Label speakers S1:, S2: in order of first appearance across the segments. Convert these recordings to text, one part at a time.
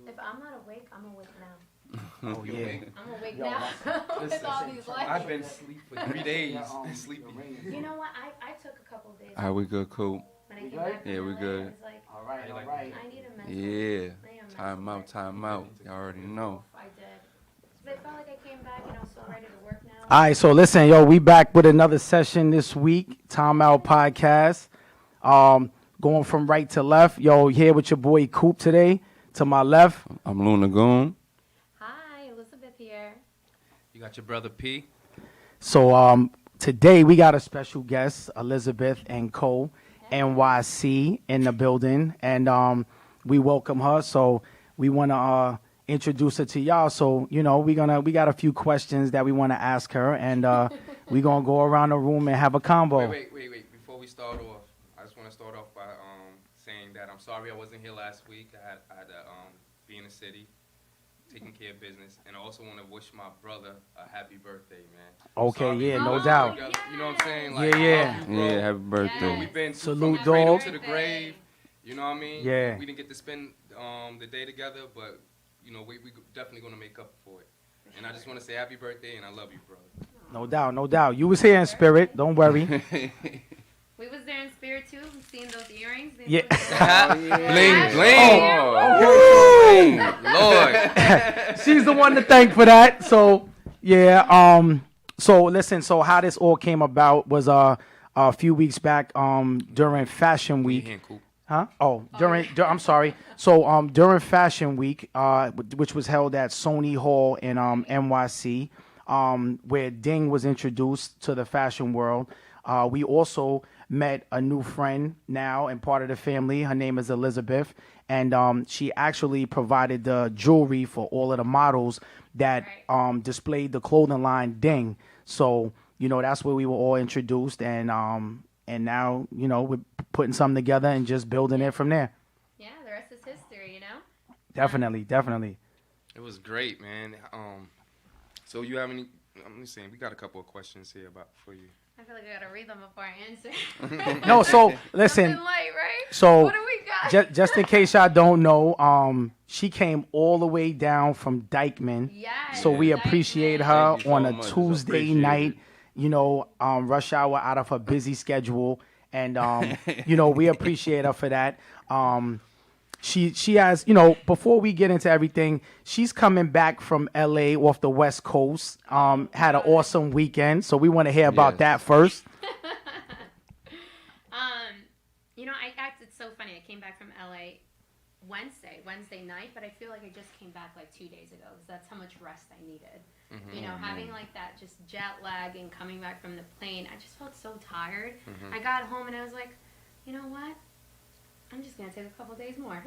S1: If I'm not awake, I'm awake now.
S2: Oh yeah.
S1: I'm awake now with all these lights.
S3: I've been asleep for 3 days. Sleepy.
S1: You know what? I took a couple of days.
S2: All right, we good, cool.
S1: When I came back from
S2: Yeah, we
S1: LA,
S2: good.
S1: I was like,
S4: All right.
S1: I need a mental.
S2: Yeah.
S1: I am
S2: Time out, time out. You already know.
S1: I did. But I felt like I came back and I was so ready to work now.
S4: All right, so listen, yo, we back with another session this week, Timeout podcast. Going from right to left. Yo, here with your boy Coop today. To my left.
S2: I'm Luna Goon.
S1: Hi, Elizabeth here.
S3: You got your brother P.
S4: So today we got a special guest, Elizabeth and Co. NYC in the building, and we welcome her. So we want to introduce her to y'all. So we got a few questions that we want to ask her, and we gonna go around the room and have a combo.
S3: Wait. Before we start off, I just want to start off by saying that I'm sorry I wasn't here last week. I had to be in the city, taking care of business, and I also want to wish my brother a happy birthday, man.
S4: Okay,
S3: Sorry,
S4: yeah,
S3: we
S4: no
S3: worked
S4: doubt.
S3: together, you know what I'm saying?
S4: Yeah,
S3: Like,
S4: yeah.
S3: I love you, bro.
S2: Yeah, happy
S3: You
S2: birthday.
S3: know, we've been
S4: Salute,
S3: from the cradle
S4: dog.
S3: to the grave. You know what I mean?
S4: Yeah.
S3: We didn't get to spend the day together, but we definitely gonna make up for it. And I just want to say happy birthday, and I love you, brother.
S4: No doubt. You was here in spirit. Don't worry.
S1: We was there in spirit too, seeing those earrings.
S4: Yeah.
S3: Bling. Lord.
S4: She's the one to thank for that. So yeah. So listen. So how this all came about was a few weeks back. During Fashion Week. Huh? I'm sorry. So during Fashion Week, which was held at Sony Hall in NYC, where Ding was introduced to the fashion world, we also met a new friend now and part of the family. Her name is Elizabeth, and she actually provided the jewelry for all of the models that displayed the clothing line Ding. So that's where we were all introduced, and now we're putting something together and just building it from there.
S1: Yeah, the rest is history,
S4: Definitely.
S3: It was great, man. So you have any? I'm just saying, we got a couple of questions here for you.
S1: I feel like I gotta read them before I answer.
S4: No, so listen.
S1: Something light, right?
S4: So
S1: what do we got?
S4: just in case y'all don't know, she came all the way down from Dykeman.
S1: Yes,
S4: So we
S1: Dykeman.
S4: appreciate her
S2: Thank you
S4: on
S2: so
S4: a
S2: much.
S4: Tuesday
S2: Appreciate
S4: night.
S2: it.
S4: Rush hour out of her busy schedule, and we appreciate her for that. She has, before we get into everything, she's coming back from LA off the West Coast. Had an awesome weekend, so we want to hear about
S2: Yes.
S4: that first.
S1: I acted so funny. I came back from LA Wednesday night, but I feel like I just came back like 2 days ago because that's how much rest I needed. Having like that just jet lag and coming back from the plane, I just felt so tired. I got home and I was like, you know what? I'm just gonna take a couple days more.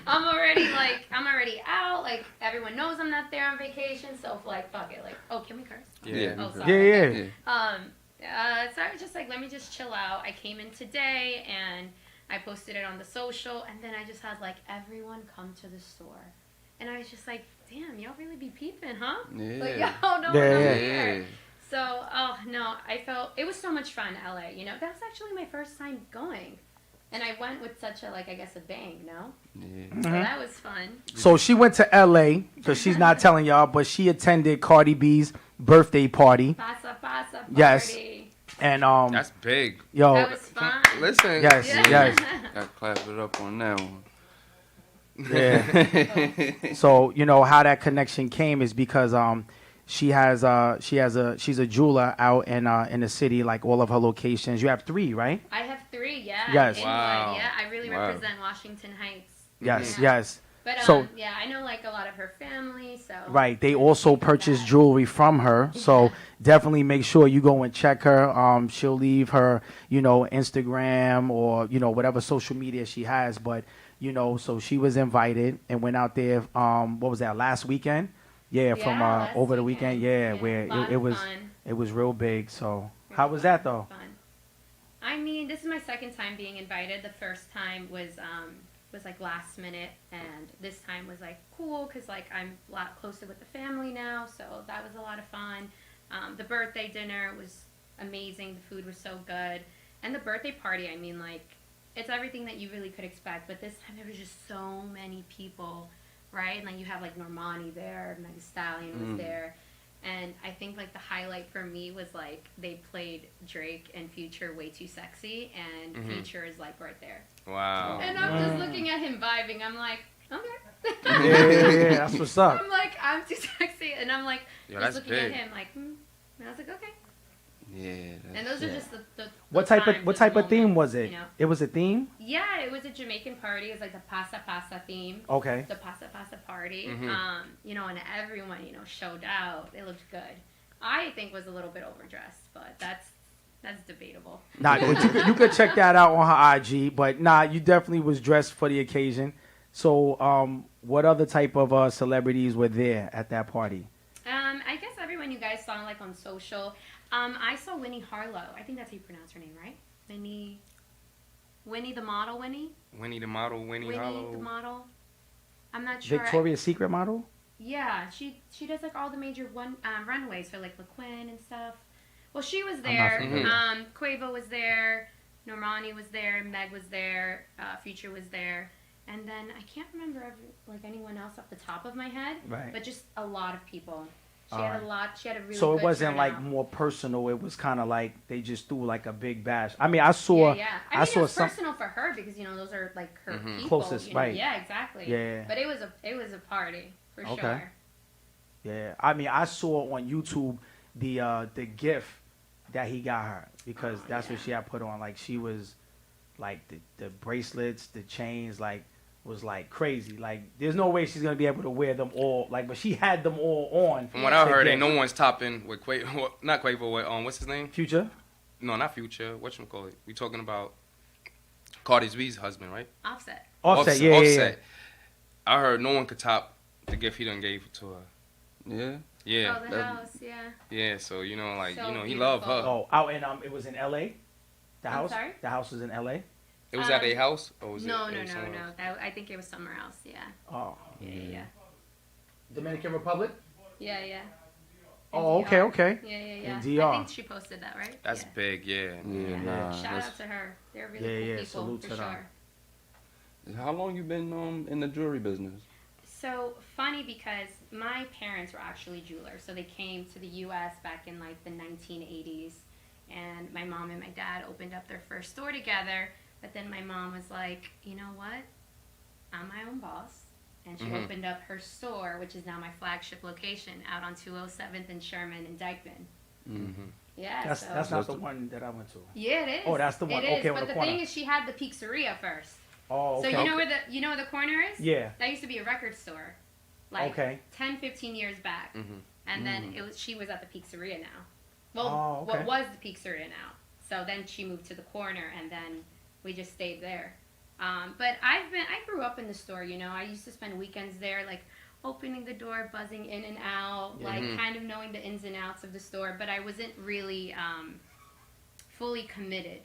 S1: I'm already out. Like everyone knows I'm not there on vacation, so like fuck it. Like, oh, can we curse?
S2: Yeah.
S1: Oh, sorry.
S4: Yeah.
S1: So I was just like, let me just chill out. I came in today and I posted it on the social, and then I just had like everyone come to the store, and I was just like, damn, y'all really be peeping, huh?
S2: Yeah.
S1: Like y'all know
S4: Yeah,
S1: I'm
S4: yeah.
S1: here. So, oh no, I felt it was so much fun. LA, that's actually my first time going. And I went with such a, like, I guess a bang, no?
S2: Yeah.
S1: So that was fun.
S4: So she went to LA, so she's not telling y'all, but she attended Cardi B's birthday party.
S1: Pasa party.
S4: Yes. And
S3: That's big.
S4: yo,
S1: That was fun.
S3: Listen.
S4: yes,
S1: Yeah.
S4: yes.
S2: Got to clap it up on that one.
S4: Yeah. So how that connection came is because she's a jeweler out in the city, like all of her locations. You have 3, right?
S1: I have 3, yeah.
S4: Yes.
S1: Inwood,
S3: Wow.
S1: yeah. I really
S2: Wow.
S1: represent Washington Heights.
S4: Yes,
S1: Yeah.
S4: yes.
S1: But,
S4: So-
S1: yeah, I know, like, a lot of her family, so.
S4: Right. They also purchase jewelry from her. So definitely make sure you go and check her. She'll leave her, Instagram or, whatever social media she has. But, so she was invited and went out there. What was that, last weekend? Yeah, from
S1: last
S4: over the weekend. Yeah,
S1: Yeah,
S4: where
S1: lot
S4: it
S1: of
S4: was
S1: fun.
S4: it was real big. So how was that though?
S1: Fun. I mean, this is my second time being invited. The first time was like last minute, and this time was like cool because like I'm a lot closer with the family now, so that was a lot of fun. The birthday dinner was amazing. The food was so good, and the birthday party. I mean, like it's everything that you really could expect. But this time there was just so many people, right? And like you have like Normani there, Meg Thee Stallion was there. And I think like the highlight for me was like they played Drake and Future Way Too Sexy, and Future is like right there.
S3: Wow.
S1: And I'm just looking at him vibing. I'm like, okay.
S4: Yeah, that's what's up.
S1: I'm like, I'm too sexy, and I'm like,
S3: Yo,
S1: just
S3: that's
S1: looking
S3: big.
S1: at him like, And I was like, okay.
S2: Yeah.
S1: And those are just the
S4: What type
S1: times,
S4: of what
S1: the
S4: type of theme
S1: moments,
S4: was it?
S1: you know?
S4: It was a theme.
S1: Yeah, it was a Jamaican party. It was like the Pasa Pasa theme.
S4: Okay.
S1: The Pasa Pasa party.
S3: Mhm.
S1: You know, and everyone, you know, showed out. It looked good. I think was a little bit overdressed, but that's debatable.
S4: Nah, but you could check that out on her IG. But nah, you definitely was dressed for the occasion. So, what other type of celebrities were there at that party?
S1: I guess everyone you guys saw like on social. I saw Winnie Harlow. I think that's how you pronounce her name, right? Winnie the model, Winnie.
S3: Winnie the model, Winnie Hollow.
S1: The model. I'm not sure.
S4: Victoria's Secret model.
S1: Yeah, she does like all the major runways for like LaQuinn and stuff. Well, she was
S4: not
S1: there.
S4: familiar.
S1: Quavo was there. Normani was there. Meg was there. Future was there. And then I can't remember anyone else off the top of my head.
S4: Right.
S1: But just a lot of people. She
S4: All
S1: had
S4: right.
S1: a lot. She had a really.
S4: So it
S1: good
S4: wasn't
S1: turnout.
S4: like more personal. It was kind of like they just threw like a big bash. I mean, I saw.
S1: Yeah. I
S4: I
S1: mean,
S4: saw
S1: it was
S4: some.
S1: personal for her because you know those are like her people.
S4: Closest,
S1: you know?
S4: right.
S1: Yeah, exactly.
S4: Yeah.
S1: But it was a party for
S4: Okay.
S1: sure.
S4: Yeah, I mean, I saw on YouTube the gift that he got her because that's what she had put on. Like she was, like the bracelets, the chains, like was like crazy. Like there's no way she's gonna be able to wear them all. Like, but she had them all on.
S3: From what I heard,
S4: to
S3: ain't
S4: get-
S3: no one's topping with Quavo. Well, not Quavo. With what's his name?
S4: Future.
S3: No, not Future. Whatchamacallit? We talking about Cardi B's husband, right?
S1: Offset.
S4: Offset. Yeah.
S3: Offset. I heard no one could top the gift he done gave to her.
S2: Yeah.
S3: Yeah.
S1: Oh, the house. Yeah.
S3: Yeah. So you know, like
S1: So
S3: you know, he
S1: beautiful.
S3: loved her.
S4: Oh, out in it was in L.A. The
S1: I'm
S4: house.
S1: sorry?
S4: The house was in L.A.
S3: It was at a house, or was
S1: No.
S3: it somewhere else?
S1: I think it was somewhere else. Yeah.
S4: Oh,
S1: Yeah.
S4: Dominican Republic.
S1: Yeah.
S4: Oh,
S1: In
S4: okay,
S1: DR.
S4: okay.
S1: Yeah.
S4: In DR.
S1: I think she posted that, right?
S3: That's
S1: yeah.
S3: big, yeah.
S2: Yeah, nah.
S1: Shout
S2: that's-
S1: out to her. They're really cool people
S4: salute
S1: for
S4: to them.
S1: sure.
S2: How long you been in the jewelry business?
S1: So funny because my parents were actually jewelers. So they came to the U.S. back in like the 1980s. And my mom and my dad opened up their first store together. But then my mom was like, you know what? I'm my own boss. And she opened up her store, which is now my flagship location, out on 207th and Sherman and Dykeman.
S3: Mm-hmm.
S1: Yeah,
S4: That's
S1: so.
S4: that's not the one that I went to.
S1: Yeah, it is.
S4: Oh, that's the one.
S1: It is.
S4: Okay, on
S1: but
S4: the
S1: the
S4: corner.
S1: thing is, she had the pizzeria first.
S4: Oh, okay.
S1: So you know where the corner is?
S4: Yeah.
S1: That used to be a record store. Like
S4: Okay.
S1: 10, 15 years back.
S3: Mm-hmm.
S1: And then she was at the pizzeria now. Well,
S4: Oh, okay.
S1: what was the pizzeria now? So then she moved to the corner, and then we just stayed there. But I grew up in the store. You know, I used to spend weekends there, like opening the door, buzzing in and out, like kind of knowing the ins and outs of the store. But I wasn't really fully committed.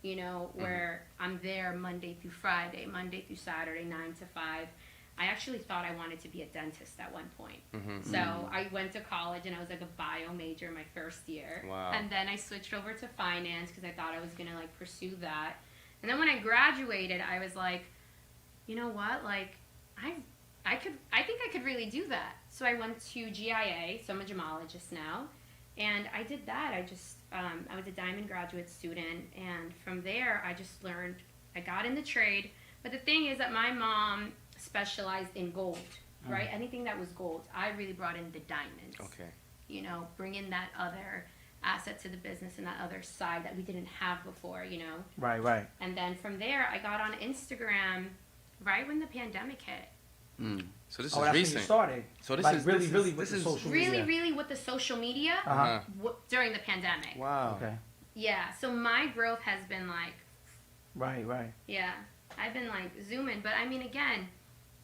S1: You know, where I'm there Monday through Friday, Monday through Saturday, 9 to 5. I actually thought I wanted to be a dentist at one point.
S3: Mm-hmm.
S1: So I went to college and I was like a bio major my first year.
S3: Wow.
S1: And then I switched over to finance because I thought I was going to like pursue that. And then when I graduated, I was like, you know what? Like I think I could really do that. So I went to GIA, so I'm a gemologist now. And I did that. I was a diamond graduate student. And from there, I just learned, I got in the trade. But the thing is that my mom specialized in gold, right? Anything that was gold. I really brought in the diamonds.
S3: Okay.
S1: You know, bring in that other asset to the business and that other side that we didn't have before, you know?
S4: Right.
S1: And then from there, I got on Instagram right when the pandemic hit.
S3: So this
S4: Oh,
S3: is
S4: that's when you
S3: recent.
S4: started.
S3: So this
S4: Like
S3: is
S4: really,
S3: this
S4: really
S3: is,
S4: with
S3: this
S4: the
S3: is
S4: social
S1: Really,
S4: media.
S1: really with the social media
S4: Uh-huh.
S1: during the pandemic.
S3: Wow.
S4: Okay.
S1: Yeah, so my growth has been like,
S4: Right.
S1: yeah, I've been like zooming. But I mean, again,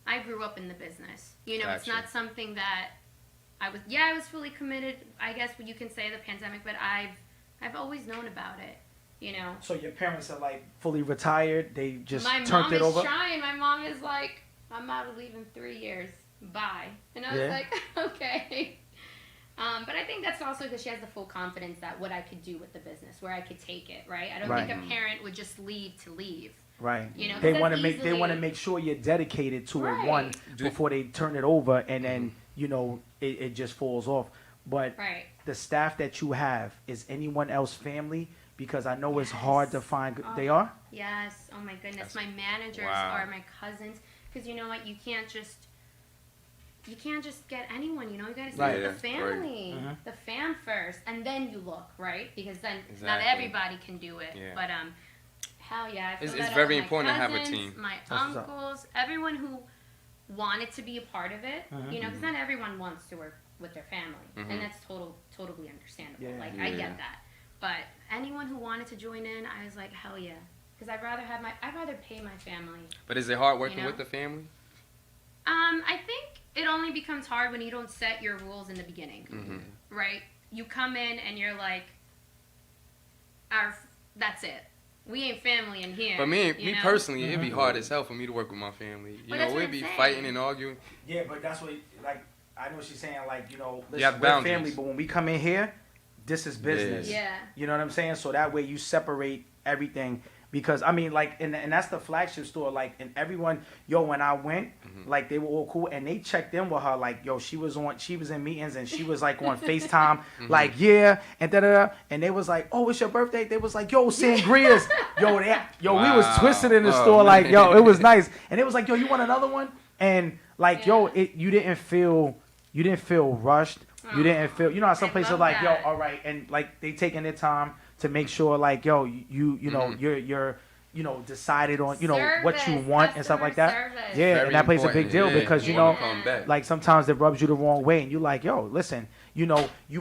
S1: I grew up in the business. You know, it's
S3: Gotcha.
S1: not something that I was fully committed, I guess you can say, the pandemic, but I've always known about it, you know.
S4: So your parents are like fully retired. They just
S1: My
S4: turned
S1: mom
S4: it
S1: is
S4: over.
S1: trying. My mom is like, I'm out of leave in 3 years. Bye. And I was
S4: Yeah.
S1: like, okay. But I think that's also because she has the full confidence that what I could do with the business, where I could take it, right? I don't think a parent would just leave to leave.
S4: Right.
S1: You know, 'cause
S4: they
S1: that's
S4: want to make
S1: easily-
S4: make sure you're dedicated to it one
S1: Right.
S4: before they turn it over, and then you know it just falls off. But
S1: Right.
S4: the staff that you have, is anyone else family? Because I know it's
S1: Yes.
S4: hard to find.
S1: Oh.
S4: They are.
S1: Yes. Oh my goodness.
S3: That's-
S1: My managers
S3: wow.
S1: are my cousins. Because you know what? You can't just get anyone. You know, you got to
S4: Right.
S1: see
S3: Yeah,
S1: the family,
S4: right.
S1: the fam first, and then you look right. Because then not
S3: Exactly.
S1: everybody can do it.
S3: Yeah.
S1: But hell yeah, I feel
S3: It's
S1: that out
S3: very
S1: with my
S3: important to have a
S1: cousins,
S3: team.
S1: My
S4: what's up.
S1: uncles, everyone who wanted to be a part of it. You know, because not everyone wants to work with their family, and that's totally understandable.
S4: Yeah.
S1: Like I
S2: Yeah.
S1: get that. But anyone who wanted to join in, I was like, hell yeah. Because I'd rather pay my family.
S3: But is it hard working
S1: You know?
S3: with the family?
S1: I think it only becomes hard when you don't set your rules in the beginning, right? You come in and you're like, that's it. We ain't family in here.
S3: But me
S1: you know?
S3: personally, it'd be hard as hell for me to work with my family. You
S1: Well, that's
S3: know,
S1: what
S3: we'd
S1: I'm
S3: be
S1: saying.
S3: fighting and arguing.
S4: Yeah, but that's what like I know what she's saying. Like you know,
S3: You have
S4: we're
S3: boundaries.
S4: family, but when we come in here, this is business.
S1: Yeah.
S4: You know what I'm saying? So that way you separate everything. Because I mean, like, and that's the flagship store. Like, and everyone, when I went, like, they were all cool, and they checked in with her. Like, she was in meetings, and she was like on FaceTime, like, yeah, and and they was like, oh, it's your birthday. They was like, yo, sangrias, we was
S3: Wow.
S4: twisted in the
S3: Oh,
S4: store, like,
S3: man.
S4: it was nice, and it was like, yo, you want another one? And like, you didn't feel rushed. You didn't feel, you know how some
S1: I
S4: places are
S1: love
S4: like,
S1: that.
S4: yo, all right, and like they taking their time to make sure, like, yo, you know, you're decided on, what you
S1: Service,
S4: want and stuff like that.
S1: customer service.
S4: Yeah,
S3: Very
S4: and that plays a big
S3: important,
S4: deal
S3: yeah.
S4: because,
S3: You
S4: you know,
S3: wanna come back.
S4: like sometimes it rubs you the wrong way and you like, yo, listen, you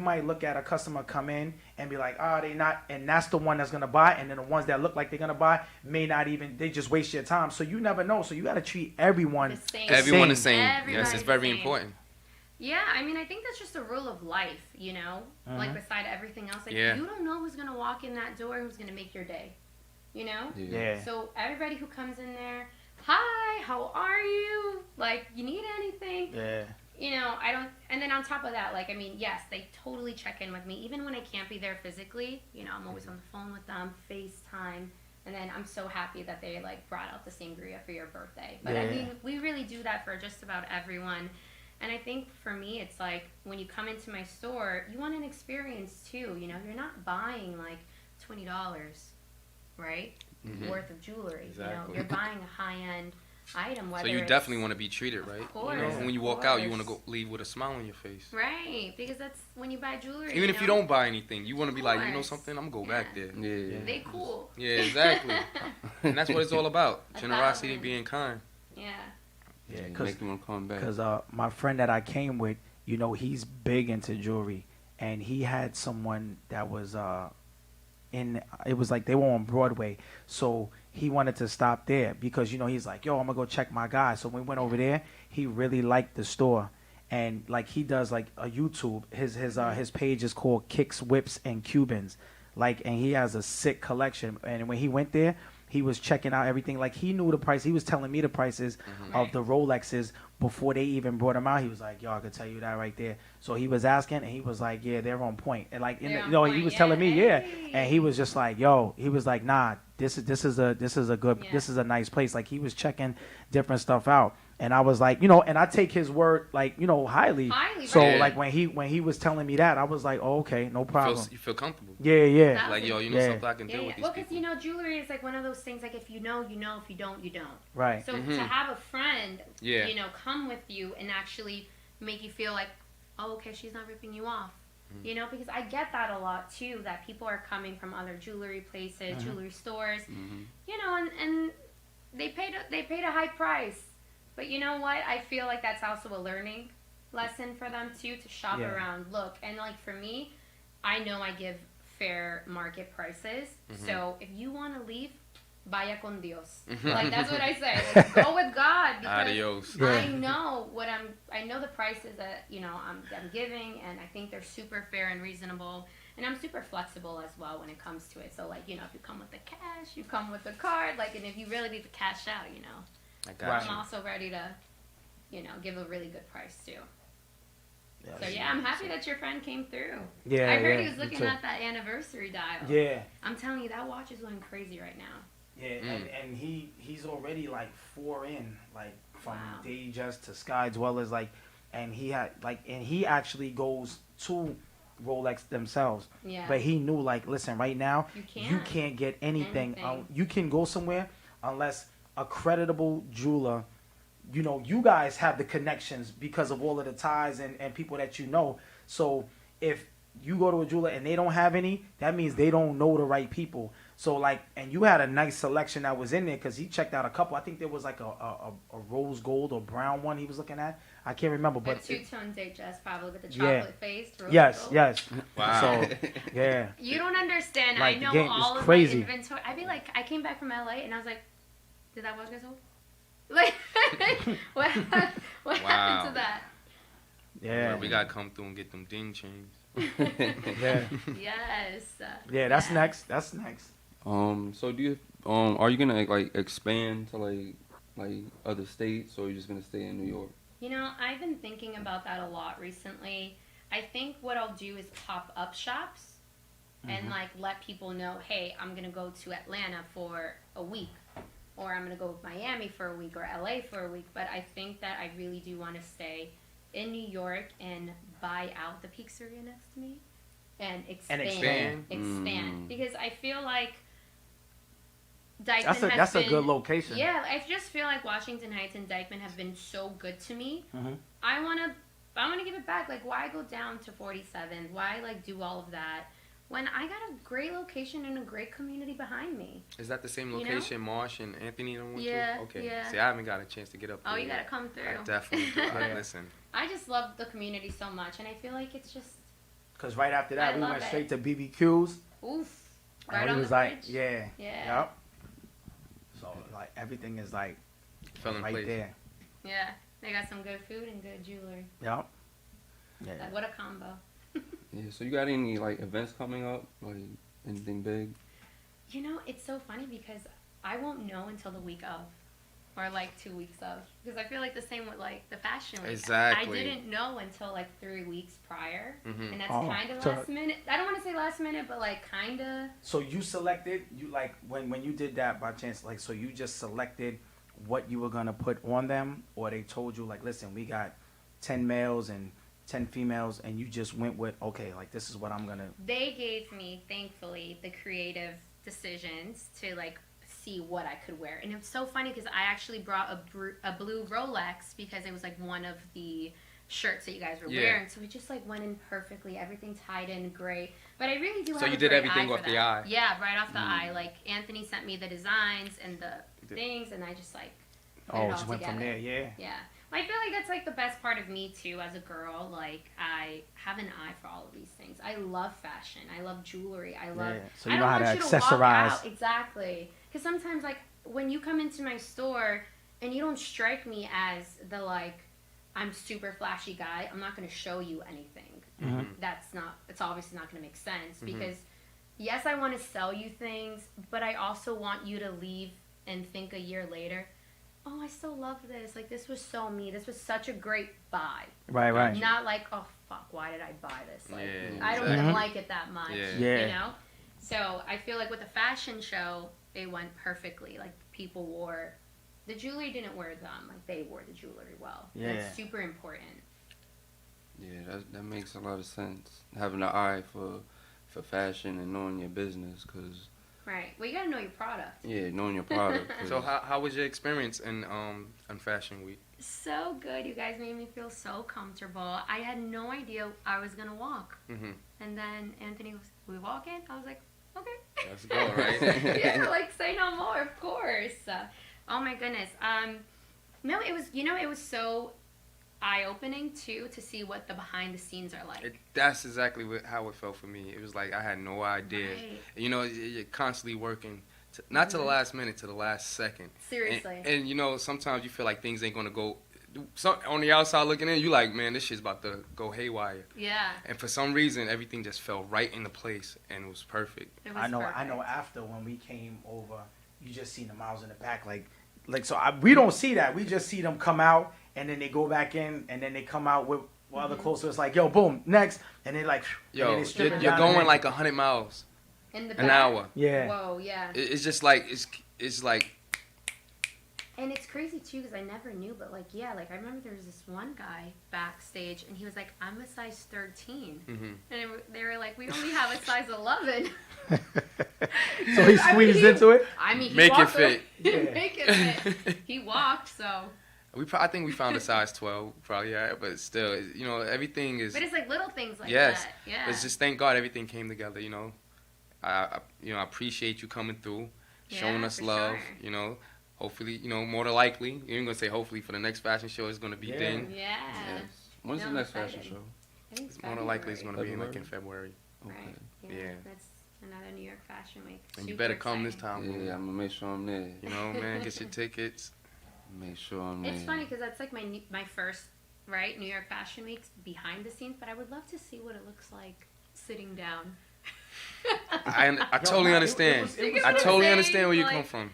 S4: might look at a customer come in and be like, they not, and that's the one that's going to buy. And then the ones that look like they're going to buy may not even, they just waste your time. So you never know. So you got to treat everyone
S1: The same.
S3: Everyone the
S4: same.
S3: same. Yes,
S1: Everybody's
S3: it's
S1: the
S3: very
S1: same.
S3: important.
S1: Yeah, I mean, I think that's just a rule of life, you know? Like, beside everything else. Like,
S3: Yeah.
S1: you don't know who's going to walk in that door, who's going to make your day, you know?
S4: Yeah.
S1: So, everybody who comes in there, hi, how are you? Like, you need anything?
S4: Yeah.
S1: You know, and then on top of that, like, I mean, yes, they totally check in with me. Even when I can't be there physically, you know, I'm always on the phone with them, FaceTime. And then I'm so happy that they, like, brought out the sangria for your birthday. But, I mean, we really do that for just about everyone. And I think for me, it's like when you come into my store, you want an experience too. You know, you're not buying like $20, right, worth of jewelry. You know,
S3: Exactly.
S1: you're buying a high-end item. Whether
S3: So you
S1: it's-
S3: definitely want to be treated right.
S1: course,
S3: You know,
S1: of
S3: when you walk out, you want to
S1: course.
S3: go leave with a smile on your face.
S1: right, because that's when you buy jewelry.
S3: Even if you
S1: know,
S3: don't buy anything, you want to be like, you know
S1: course.
S3: something, I'm gonna go back there.
S2: Yeah.
S1: they cool.
S3: Yeah, exactly. And that's what it's all about.
S1: A
S3: Generosity,
S1: thousand.
S3: being kind.
S1: Yeah.
S4: Yeah,
S2: Make them come back.
S4: Because my friend that I came with, he's big into jewelry, and he had someone that was it was like they were on Broadway, so he wanted to stop there because he's like, yo, I'm gonna go check my guy. So when we went over there, he really liked the store, and like he does like a YouTube. His page is called Kicks, Whips, and Cubans, and he has a sick collection. And when he went there, he was checking out everything. Like he knew the price. He was telling me the prices of the Rolexes before they even brought them out. He was like, yo, I could tell you that right there. So he was asking, and he was like, yeah, they're on point. And like,
S1: They're on
S4: he
S1: point,
S4: was
S1: yeah,
S4: telling me,
S1: hey.
S4: and he was just like, yo, he was like, nah, this is a good,
S1: Yeah.
S4: this is a nice place. Like he was checking different stuff out. And I was like, and I take his word like, highly.
S1: Highly,
S4: So
S1: right.
S4: like when he was telling me that, I was like, oh, okay, no problem.
S3: You feel comfortable.
S4: Yeah.
S1: That-
S3: Like, yo, you know
S4: Yeah.
S3: something I can
S1: Yeah,
S3: deal
S1: yeah.
S3: with these
S1: Well, because
S3: people.
S1: jewelry is like one of those things. Like if you know, you know. If you don't, you don't.
S4: Right.
S1: So to have a friend,
S3: Yeah.
S1: come with you and actually make you feel like, oh, okay, she's not ripping you off. Because I get that a lot too. That people are coming from other jewelry places, jewelry stores, and they paid a high price. But you know what? I feel like that's also a learning lesson for them too, to shop
S4: Yeah.
S1: around, look, and like for me, I know I give fair market prices. So if you want to leave, vaya con Dios. Like that's what I say. Like, go with God because
S3: Adios.
S4: Yeah.
S1: I know I know the prices that I'm giving, and I think they're super fair and reasonable. And I'm super flexible as well when it comes to it. So like if you come with the cash, you come with the card. Like, and if you really need to cash out,
S3: I got
S4: Right.
S3: you.
S1: I'm also ready to give a really good price too.
S4: Yeah,
S1: So yeah, I'm happy that your friend came through.
S4: Yeah,
S1: I heard
S4: yeah,
S1: he was
S4: me
S1: looking
S4: too.
S1: at that anniversary dial.
S4: Yeah.
S1: I'm telling you, that watch is going crazy right now.
S4: Yeah, and he's already like 4 in, like from
S1: Wow.
S4: Days to Sky Dwellers, like, and he actually goes to Rolex themselves.
S1: Yeah.
S4: But he knew, like, listen, right now you can't get anything. You can go somewhere unless a creditable jeweler. You know, you guys have the connections because of all of the ties and people that you know. So if you go to a jeweler and they don't have any, that means they don't know the right people. So, like, and you had a nice selection that was in there because he checked out a couple. I think there was like a rose gold or brown one he was looking at. I can't remember, but
S1: the two-tone HS probably with the chocolate face.
S4: Yes.
S3: Wow.
S4: So, yeah.
S1: You don't understand.
S4: Like,
S1: I
S4: the
S1: know
S4: game
S1: all
S4: is
S1: of
S4: crazy.
S1: my inventory. I'd be like, I came back from LA and I was like, did that watch get sold? Like, what happened to that?
S4: Yeah.
S3: We gotta come through and get them ding chains.
S4: Yeah.
S1: Yes.
S4: Yeah, that's
S1: yes.
S4: next. That's next.
S2: So do you are you gonna like expand to like other states, or are you just gonna stay in New York?
S1: You know, I've been thinking about that a lot recently. I think what I'll do is pop up shops and like let people know, hey, I'm gonna go to Atlanta for a week, or I'm gonna go to Miami for a week, or LA for a week. But I think that I really do want to stay in New York and buy out the pizzeria next to me and expand. Because I feel like Dykeman
S4: That's a good location.
S1: Yeah, I just feel like Washington Heights and Dykeman have been so good to me.
S4: Mhm.
S1: I wanna give it back. Like, why go down to 47th? Why like do all of that when I got a great location and a great community behind me?
S3: Is that the same
S1: You know?
S3: location Marsh and Anthony don't want
S1: Yeah,
S3: to? Okay.
S1: yeah.
S3: See, I haven't got a chance to get up there.
S1: Oh, you
S3: yet.
S1: gotta come through.
S3: I definitely do. Listen.
S1: I just love the community so much, and I feel like it's just
S4: Because right after that,
S1: I
S4: we
S1: love
S4: went
S1: it.
S4: straight to BBQs.
S1: oof.
S4: And
S1: Right
S4: we
S1: on
S4: was
S1: the
S4: like,
S1: bridge.
S4: yeah.
S1: Yeah.
S4: Yep. So, like, everything is, like,
S3: Fell in
S4: right
S3: place.
S4: there.
S1: Yeah, they got some good food and good jewelry.
S4: Yep. Yeah.
S1: Like, what a combo.
S2: Yeah. So you got any like events coming up, like anything big?
S1: You know, it's so funny because I won't know until the week of, or like 2 weeks of, because I feel like the same with like the fashion week.
S3: Exactly.
S1: I didn't know until like 3 weeks prior,
S3: Mhm.
S1: and that's
S4: Oh,
S1: kind of
S4: so-
S1: last minute. I don't want to say last minute, but like kind of.
S4: So you selected, you like, when you did that by chance, like, so you just selected what you were going to put on them, or they told you, like, listen, we got 10 males and 10 females, and you just went with, okay, like, this is what I'm going to.
S1: They gave me, thankfully, the creative decisions to like see what I could wear, and it was so funny because I actually brought a blue Rolex because it was like one of the shirts that you guys were wearing, so it just like went in perfectly. Everything tied in great, but I really do.
S3: So
S1: have
S3: you
S1: a
S3: did
S1: great
S3: everything
S1: eye
S3: off
S1: for
S3: the
S1: that.
S3: eye?
S1: Yeah, right off the eye. Like Anthony sent me the designs and the things, and I just like put it all
S4: Just went from
S1: together.
S4: there, yeah.
S1: Yeah. I feel like that's like the best part of me too as a girl. Like I have an eye for all of these things. I love fashion. I love jewelry. I love.
S4: Yeah. So
S1: I
S4: you
S1: don't
S4: know how to
S1: want you to walk
S4: accessorize.
S1: out. Exactly. Because sometimes like when you come into my store and you don't strike me as the like I'm super flashy guy, I'm not going to show you anything.
S4: Mhm.
S1: That's not. It's obviously not going to make sense because yes, I want to sell you things, but I also want you to leave and think a year later, oh, I still love this. Like, this was so me. This was such a great buy.
S4: Right.
S1: Not like, oh, fuck, why did I buy this? Like,
S3: Yeah,
S1: I don't
S3: exactly.
S1: even like it that much.
S3: Yeah.
S1: You know? So, I feel like with the fashion show, it went perfectly. Like, people wore... The jewelry didn't wear them. Like, they wore the jewelry well.
S4: Yeah.
S1: That's super important.
S2: Yeah, that makes a lot of sense. Having an eye for fashion and knowing your business, cause
S1: Right. Well, you gotta know your product.
S2: yeah, knowing your product. 'cause
S3: So how was your experience in on Fashion Week?
S1: So good. You guys made me feel so comfortable. I had no idea I was gonna walk.
S3: Mhm.
S1: And then Anthony was, we walking? I was like, okay.
S3: Let's go, right?
S1: Yeah, like say no more, of course. Oh my goodness. No, it was so eye-opening too to see what the behind the scenes are like.
S3: That's exactly how it felt for me. It was like I had no idea.
S1: Right.
S3: You know, you're constantly working, not to the last minute, to the last second.
S1: Seriously.
S3: And you know, sometimes you feel like things ain't gonna go. On the outside looking in, you like, man, this shit's about to go haywire.
S1: Yeah.
S3: And for some reason, everything just fell right into place, and it was perfect.
S1: It was
S4: I know.
S1: perfect.
S4: After when we came over, you just seen them. I was in the back, like so. We don't see that. We just see them come out, and then they go back in, and then they come out with other clothes. So it's like, yo, boom, next, and they like,
S3: Yo,
S4: and then they strip
S3: you're
S4: it down
S3: going
S4: and
S3: like 100 miles
S1: In the
S3: an
S1: back.
S3: hour.
S4: yeah.
S1: Whoa, yeah.
S3: It's just like it's like.
S1: And it's crazy too because I never knew, but like I remember there was this one guy backstage, and he was like, "I'm a size 13," and they were like, "We only have a size 11."
S4: So he squeezed into it.
S1: I mean, he
S3: make it
S1: walked
S3: fit.
S1: Make it fit. He walked, so.
S3: I think we found a size 12, probably, yeah, but still, everything is.
S1: But it's like little things like
S3: yes,
S1: that. Yeah.
S3: it's just thank God everything came together. I appreciate you coming through, showing us love.
S1: Sure.
S3: Hopefully, more than likely, you're gonna say hopefully for the next fashion show it's gonna be Ding.
S1: Yeah.
S2: Yes. When's the next fashion show?
S1: I think it's
S3: More than likely it's gonna be
S2: February?
S3: in February.
S1: Right.
S2: Okay.
S3: Yeah.
S1: That's another New York Fashion Week.
S3: And you
S1: Super
S3: better come this
S1: exciting.
S3: time.
S2: Yeah, I'm gonna make sure I'm there.
S3: Man, get your tickets.
S2: Make sure I'm there.
S1: It's funny because that's like my first New York Fashion Week behind the scenes, but I would love to see what it looks like sitting down.
S3: I totally understand. I totally understand where you come from.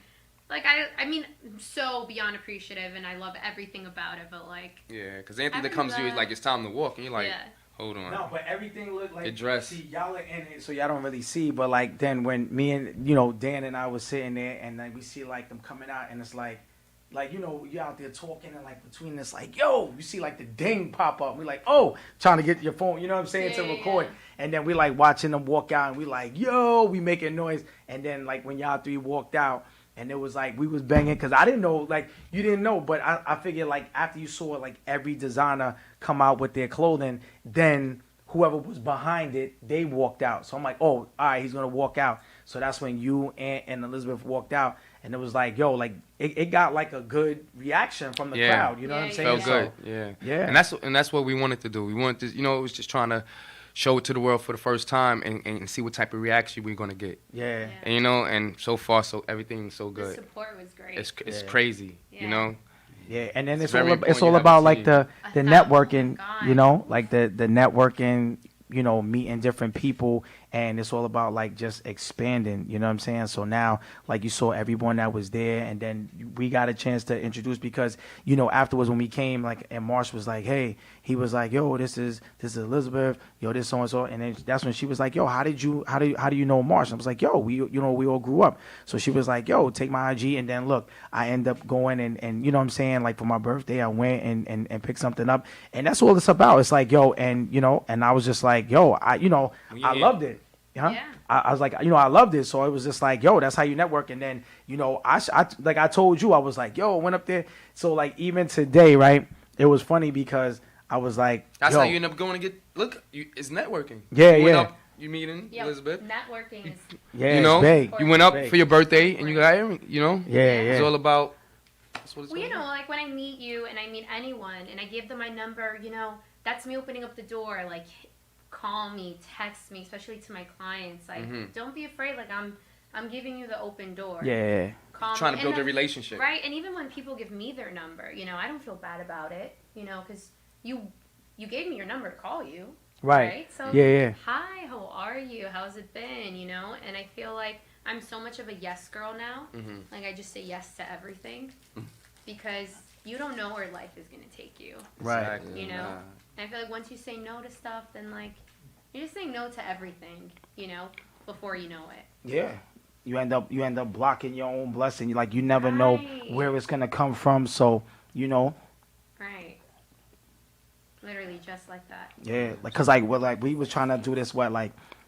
S1: Like I mean, I'm so beyond appreciative, and I love everything about it. But like,
S3: yeah, because anything that comes to you is like it's time to walk, and you're like,
S1: yeah.
S3: hold on.
S4: No, but everything looked like
S3: the dress.
S4: See, y'all are in it, so y'all don't really see. But like then when me and Dan and I was sitting there, and then we see like them coming out, and it's like you out there talking, and like between this, like yo, you see like the ding pop up. We like trying to get your phone, you know what I'm saying, to record. Yeah. And then we like watching them walk out, and we like yo, we making noise. And then like when y'all three walked out. And it was like we was banging because I didn't know, like you didn't know, but I figured like after you saw like every designer come out with their clothing, then whoever was behind it, they walked out. So I'm like, oh, all right, he's gonna walk out. So that's when you and Elizabeth walked out, and it was like, yo, like it got like a good reaction from the crowd. You know what I'm saying?
S3: Felt good, yeah. And that's what we wanted to do. We wanted to, it was just trying to show it to the world for the first time and see what type of reaction we're gonna get.
S4: Yeah.
S3: And and so far everything's so good.
S1: The support was great.
S3: It's crazy,
S1: Yeah.
S4: Yeah, and then it's
S3: very
S4: all about like the
S1: Oh
S4: networking,
S1: my God.
S4: like the networking, meeting different people, and it's all about like just expanding, you know what I'm saying? So now, like you saw everyone that was there, and then we got a chance to introduce because, afterwards when we came, like, and Marsh was like, hey, he was like, yo, this is Elizabeth, yo, this so and so, and then that's when she was like, yo, how do you know Marsh? And I was like, yo, we all grew up. So she was like, yo, take my IG, and then look, I end up going and you know what I'm saying, like for my birthday, I went and picked something up, and that's all it's about. It's like, yo, and and I was just like, yo, I loved it. Huh?
S1: Yeah.
S4: I was like, I loved it. So it was just like, yo, that's how you network. And then, like I told you, I was like, yo, I went up there. So like even today, right? It was funny because I was like,
S3: that's how you end up going to it's networking.
S4: Yeah,
S3: you
S4: went
S3: up, you meeting Elizabeth.
S1: Networking is.
S4: It's big.
S3: You went up
S4: big.
S3: for your birthday and you got,
S4: Yeah.
S3: It's all about. That's what it's
S1: Well,
S3: all about.
S1: like when I meet you and I meet anyone and I give them my number, that's me opening up the door. Like, call me, text me, especially to my clients. Like, don't be afraid. Like, I'm giving you the open door.
S4: Yeah.
S1: Call
S3: Trying
S1: me.
S3: to build a relationship.
S1: Right. And even when people give me their number, I don't feel bad about it. Because you gave me your number to call you.
S4: Right.
S1: So,
S4: Yeah.
S1: hi, how are you? How's it been? And I feel like I'm so much of a yes girl now. Like, I just say yes to everything because you don't know where life is going to take you.
S4: Right.
S3: Exactly.
S1: And I feel like once you say no to stuff, then like you're just saying no to everything, before you know it.
S4: Yeah. You end up blocking your own blessing. Like you never know where it's gonna come from. So
S1: Right. Literally just like that.
S4: Yeah, cause we was trying to do this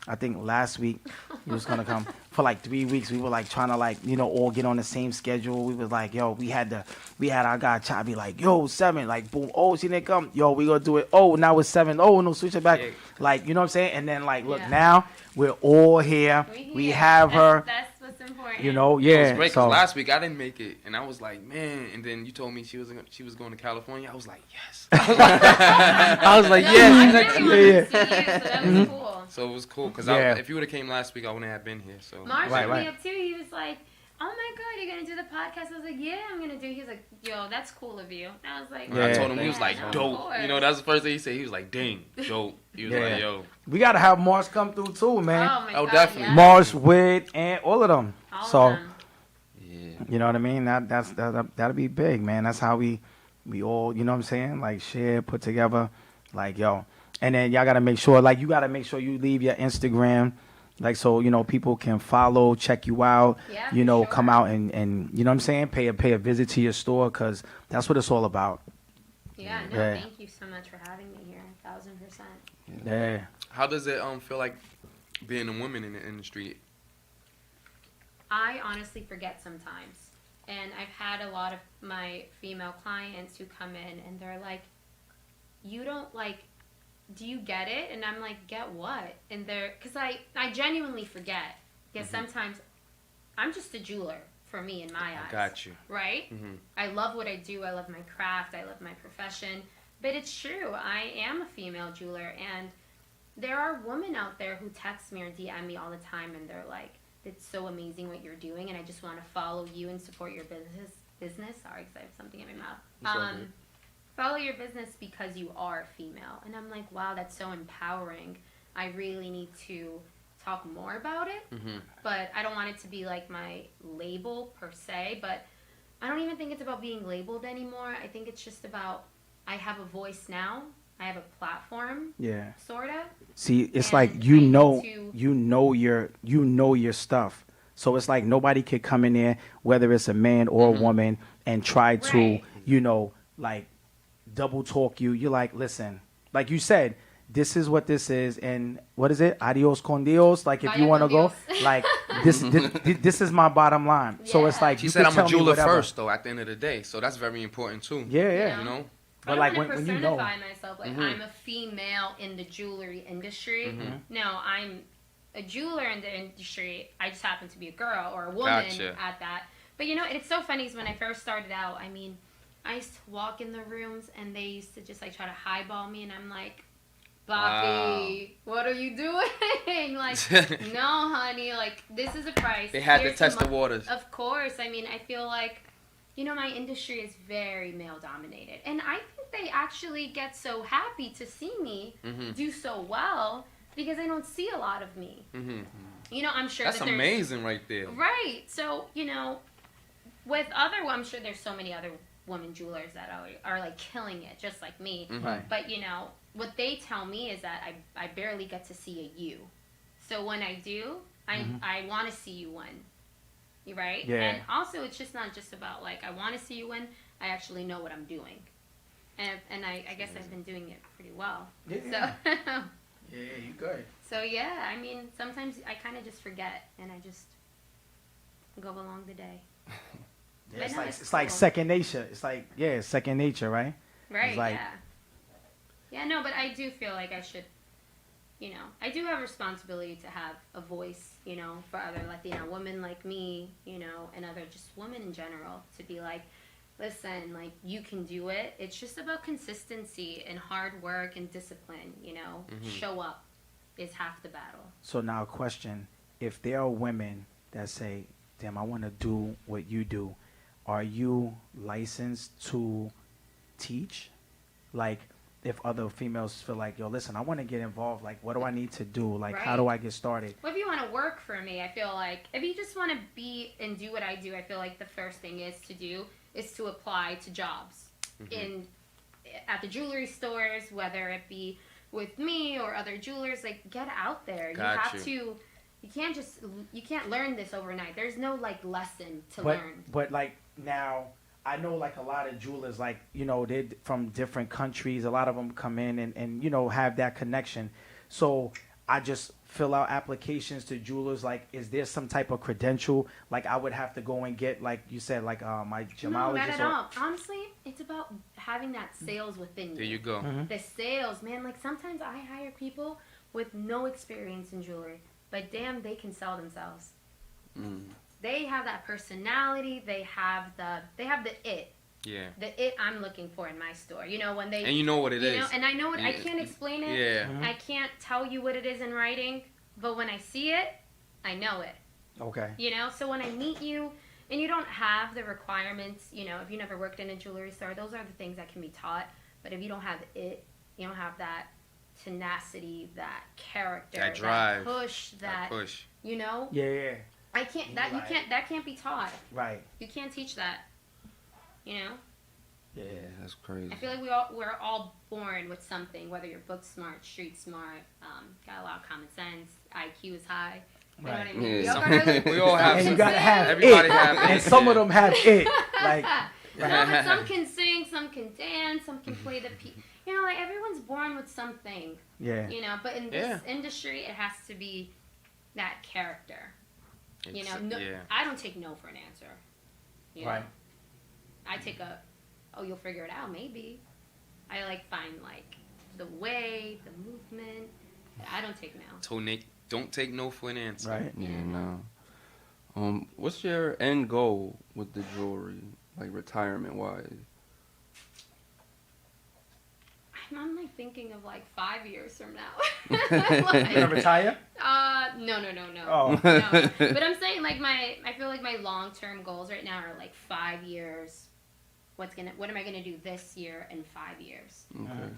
S4: I think last week he was gonna come for like 3 weeks. We were like trying to all get on the same schedule. We was like, yo, we had our guy try to be like, yo, 7, like boom, oh, she didn't come, yo, we gonna do it. Oh, now it's 7. Oh, no, switch it back.
S3: Yeah.
S4: Like, you know what I'm saying? And then look, now we're all here. We have her.
S1: That's what's important.
S3: It was
S4: Yeah.
S3: great
S4: So
S3: 'cause last week I didn't make it, and I was like, man. And then you told me she was going to California. I was like, yes.
S4: I was like,
S1: No,
S4: yes.
S1: I really wanted to see you, so that was cool.
S3: So it was cool because
S4: Yeah.
S3: if you would have came last week, I wouldn't have been here. So
S1: Marsh
S4: Right,
S1: hit
S4: right.
S1: me up too. He was like, "Oh my God, you're gonna do the podcast?" I was like, "Yeah, I'm gonna do." He was like, "Yo, that's cool of you." And I was like,
S3: I told him he was
S1: yeah,
S3: like,
S1: of
S3: dope.
S1: course.
S3: That's the first thing he said. He was like, dang, dope. He was
S4: Yeah.
S3: like, yo.
S4: We gotta have Mars come through too, man.
S1: Oh my
S3: Oh,
S1: God,
S3: definitely.
S1: yeah.
S4: Mars, Wid, and all of them.
S1: All
S4: So
S1: of them.
S2: Yeah.
S4: you know what I mean? That'll be big, man. That's how we all, you know what I'm saying? Like share, put together, like yo. And then y'all gotta make sure, you leave your Instagram, Like, so, people can follow, check you out,
S1: Yeah, for
S4: come
S1: sure.
S4: out and you know what I'm saying? Pay a visit to your store, because that's what it's all about.
S1: Yeah, no,
S4: Yeah.
S1: thank you so much for having me here. 1,000%.
S4: Yeah.
S3: How does it feel like being a woman in the industry?
S1: I honestly forget sometimes. And I've had a lot of my female clients who come in and they're like, you don't like, do you get it? And I'm like, get what? And because I genuinely forget. Because sometimes I'm just a jeweler for me in my eyes.
S3: I got you.
S1: Right? I love what I do. I love my craft. I love my profession. But it's true. I am a female jeweler. And there are women out there who text me or DM me all the time and they're like, it's so amazing what you're doing and I just want to follow you and support your business. Sorry, because I have something in my mouth. Follow your business because you are female. And I'm like, wow, that's so empowering. I really need to talk more about it. But I don't want it to be like my label per se. But I don't even think it's about being labeled anymore. I think it's just about I have a voice now. I have a platform.
S4: Yeah.
S1: Sorta.
S4: See, it's
S1: And
S4: like
S1: I need
S4: you know your stuff. So it's like nobody could come in there, whether it's a man or a woman, and try to,
S1: Right.
S4: like double talk you. You're like, listen, like you said, this is what this is, and what is it? Adios con Dios. Like if
S1: Vaya
S4: you want to
S1: con
S4: go,
S1: Dios.
S4: like this is my bottom line. So it's
S1: Yeah.
S4: like
S3: She
S4: you
S3: said
S4: could
S3: I'm a
S4: tell me
S3: jeweler
S4: whatever.
S3: first, though, at the end of the day. So that's very important, too.
S4: Yeah.
S3: You know?
S4: But
S1: I
S4: like
S1: don't want to
S4: when you know,
S1: personify myself like I'm a female in the jewelry industry. No, I'm a jeweler in the industry. I just happen to be a girl or a woman
S3: Gotcha.
S1: at that. But it's so funny is when I first started out, I mean, I used to walk in the rooms and they used to just like try to highball me and I'm like, Bobby, what are you doing? Like, no, honey, like this is a price.
S3: They had
S1: Here's
S3: to test the
S1: mo-"
S3: waters.
S1: Of course. I mean, I feel like my industry is very male dominated. And I think they actually get so happy to see me do so well because they don't see a lot of me. I'm sure
S3: That's
S1: that there's...
S3: amazing right there.
S1: Right. So, I'm sure there's so many other women jewelers that are like killing it just like me.
S4: Right.
S1: But, what they tell me is that I barely get to see a you. So when I do, I want to see you win. Right?
S4: Yeah.
S1: And also, it's just not just about, like, I want to see you win. I actually know what I'm doing. And I guess I've been doing it pretty well.
S4: Yeah.
S1: So,
S4: Yeah, you good.
S1: so, yeah, I mean, sometimes I kind of just forget, and I just go along the day.
S4: Yeah,
S1: But no,
S4: it's like
S1: cool.
S4: second nature. It's like, it's second nature, right?
S1: Right,
S4: It's like-
S1: yeah. Yeah, no, but I do feel like I should, I do have a responsibility to have a voice, for other Latina women like me, and other just women in general, to be like, listen, like, you can do it. It's just about consistency and hard work and discipline, Show up is half the battle.
S4: So now, question: if there are women that say, "Damn, I want to do what you do," are you licensed to teach? Like, if other females feel like, "Yo, listen, I want to get involved. Like, what do I need to do? Like, how do I get started?"
S1: Well, if you want to work for me, I feel like if you just want to be and do what I do, I feel like the first thing is to apply to jobs at the jewelry stores, whether it be with me or other jewelers. Like, get out there. You can't learn this overnight. There's no like lesson to learn.
S4: But like now, I know like a lot of jewelers, like, they're from different countries. A lot of them come in and have that connection. So I just fill out applications to jewelers. Like, is there some type of credential? Like, I would have to go and get, like you said, like my gemologist.
S1: No, not at all. Honestly, it's about having that sales within you.
S3: There you go.
S1: The sales, man. Like, sometimes I hire people with no experience in jewelry, but damn, they can sell themselves. They have that personality. They have the it.
S3: Yeah.
S1: The it I'm looking for in my store. When they...
S3: And you know what it is.
S1: And I know it. I can't explain it.
S3: Yeah.
S1: I can't tell you what it is in writing, but when I see it, I know it.
S4: Okay.
S1: So when I meet you, and you don't have the requirements, if you never worked in a jewelry store, those are the things that can be taught. But if you don't have it, you don't have that tenacity, that character,
S3: That drive,
S1: that push,
S4: Yeah.
S1: I can't. That can't be taught.
S4: Right.
S1: You can't teach that.
S2: Yeah, that's crazy.
S1: I feel like we're all born with something, whether you're book smart, street smart, got a lot of common sense, IQ is high. You know what I mean?
S2: Yeah.
S3: We all have.
S4: And you gotta have
S3: everybody
S4: it.
S3: have it.
S4: And some of them have it. Like,
S1: no, but some can sing, some can dance, some can play the you know, like everyone's born with something.
S4: yeah.
S1: You know, but in this industry, it has to be that character. You know, no, I don't take no for an answer. You know? I take you'll figure it out, maybe. I like find like the way, the movement. I don't take no.
S3: Told Nick, don't take no for an answer.
S4: Right.
S2: Yeah, no. What's your end goal with the jewelry, like retirement wise?
S1: I'm like thinking of like 5 years from now.
S4: Like, you gonna retire?
S1: No.
S4: Oh.
S1: No. But I'm saying like I feel like my long-term goals right now are like 5 years. What am I gonna do this year in 5 years?
S2: Okay.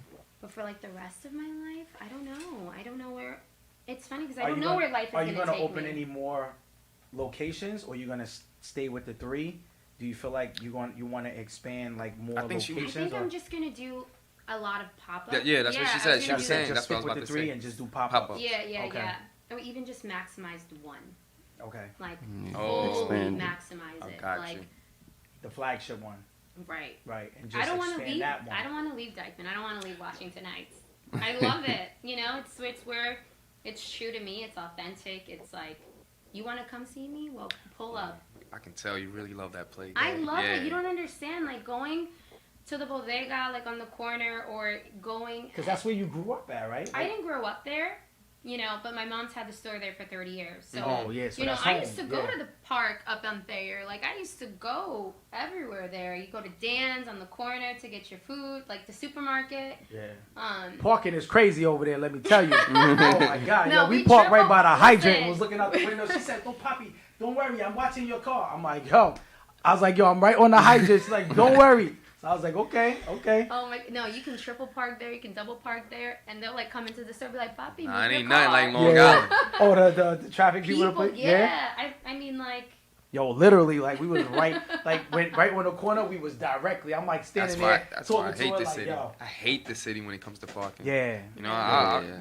S1: But for like the rest of my life, I don't know. I don't know where. It's funny because I don't know where life is gonna take me.
S4: Are you gonna open any more locations, or are you gonna stay with the 3? Do you feel like you want to expand like more locations?
S1: I think I'm just gonna do a lot of pop-ups.
S3: Yeah, that's what she said. She was saying
S4: just
S3: that's what I was about
S4: with
S3: to
S4: the 3
S3: say.
S4: and just do pop-ups.
S1: Yeah. Or even just maximize the 1.
S4: Okay.
S1: Like
S2: fully
S1: maximize it.
S3: Got
S1: like
S3: you.
S4: The flagship one.
S1: Right.
S4: And just expand that one.
S1: I don't want to leave Dykeman. I don't want to leave Washington Heights. I love it. You know, it's where it's true to me. It's authentic. It's like, you want to come see me? Well, pull up.
S3: I can tell you really love that place.
S1: I love it. You don't understand. Like going to the bodega, like on the corner, or going.
S4: Because that's where you grew up at, right?
S1: I didn't grow up there. You know, but my mom's had the store there for 30 years. So,
S4: so
S1: you know, I used to go to the park up on Thayer. Like, I used to go everywhere there. You go to Dan's on the corner to get your food, like the supermarket.
S4: Yeah. Parking is crazy over there, let me tell you. Oh, my God.
S1: No,
S4: we parked right by the hydrant and was looking out the window. She said, "Oh, Poppy, don't worry. I'm watching your car." I'm like, yo. I was like, yo, I'm right on the hydrant. She's like, "Don't worry." So I was like, okay.
S1: Oh my, no, you can triple park there, you can double park there, and they'll like come into the store and be like, "Papi,
S3: nah, it ain't
S1: car."
S3: nothing like Long Island.
S4: Oh, the traffic people.
S1: Yeah. I mean like.
S4: Yo, literally, like we was right when the corner, we was directly. I'm like standing there talking to her like, yo.
S3: I hate the city when it comes to parking.
S4: Yeah.
S3: You know,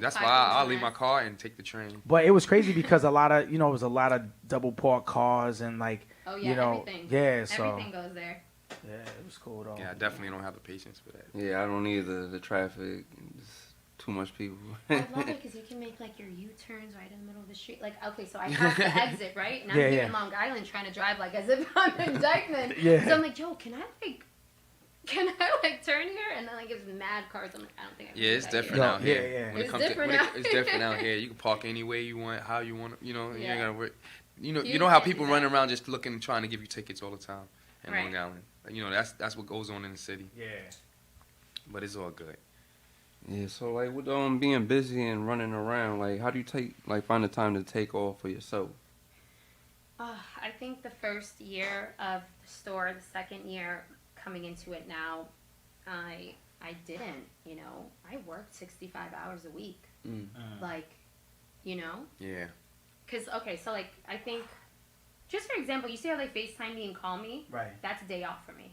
S3: that's why I'll leave my car and take the train.
S4: But it was crazy because it was a lot of double park cars and like,
S1: everything.
S4: Yeah, so.
S1: Everything goes there.
S4: Yeah, it was cool though.
S3: Yeah, I definitely don't have the patience for that.
S2: Yeah, I don't either. The traffic, it's too much people.
S1: I love it because you can make like your U-turns right in the middle of the street. Like, okay, so I have to exit, right? And I'm here in Long Island trying to drive like as if I'm in Dykeman.
S4: Yeah.
S1: So I'm like, Joe, can I turn here? And then like there's mad cars. I'm like, I don't think I can.
S3: Yeah, it's different out here.
S4: Yeah.
S3: When it's different out here. You can park any way you want, how you want. You know, you ain't gotta worry. You know how people run around just looking, trying to give you tickets all the time in Long Island. You know, that's what goes on in the city.
S4: Yeah.
S3: But it's all good.
S2: Yeah, so like with being busy and running around, like how do you find the time to take off for yourself?
S1: I think the first year of the store, the second year coming into it now, I didn't. You know, I worked 65 hours a week. Like, you know.
S3: Yeah.
S1: Cause so like I think, just for example, you see how they FaceTime me and call me?
S4: Right.
S1: That's a day off for me.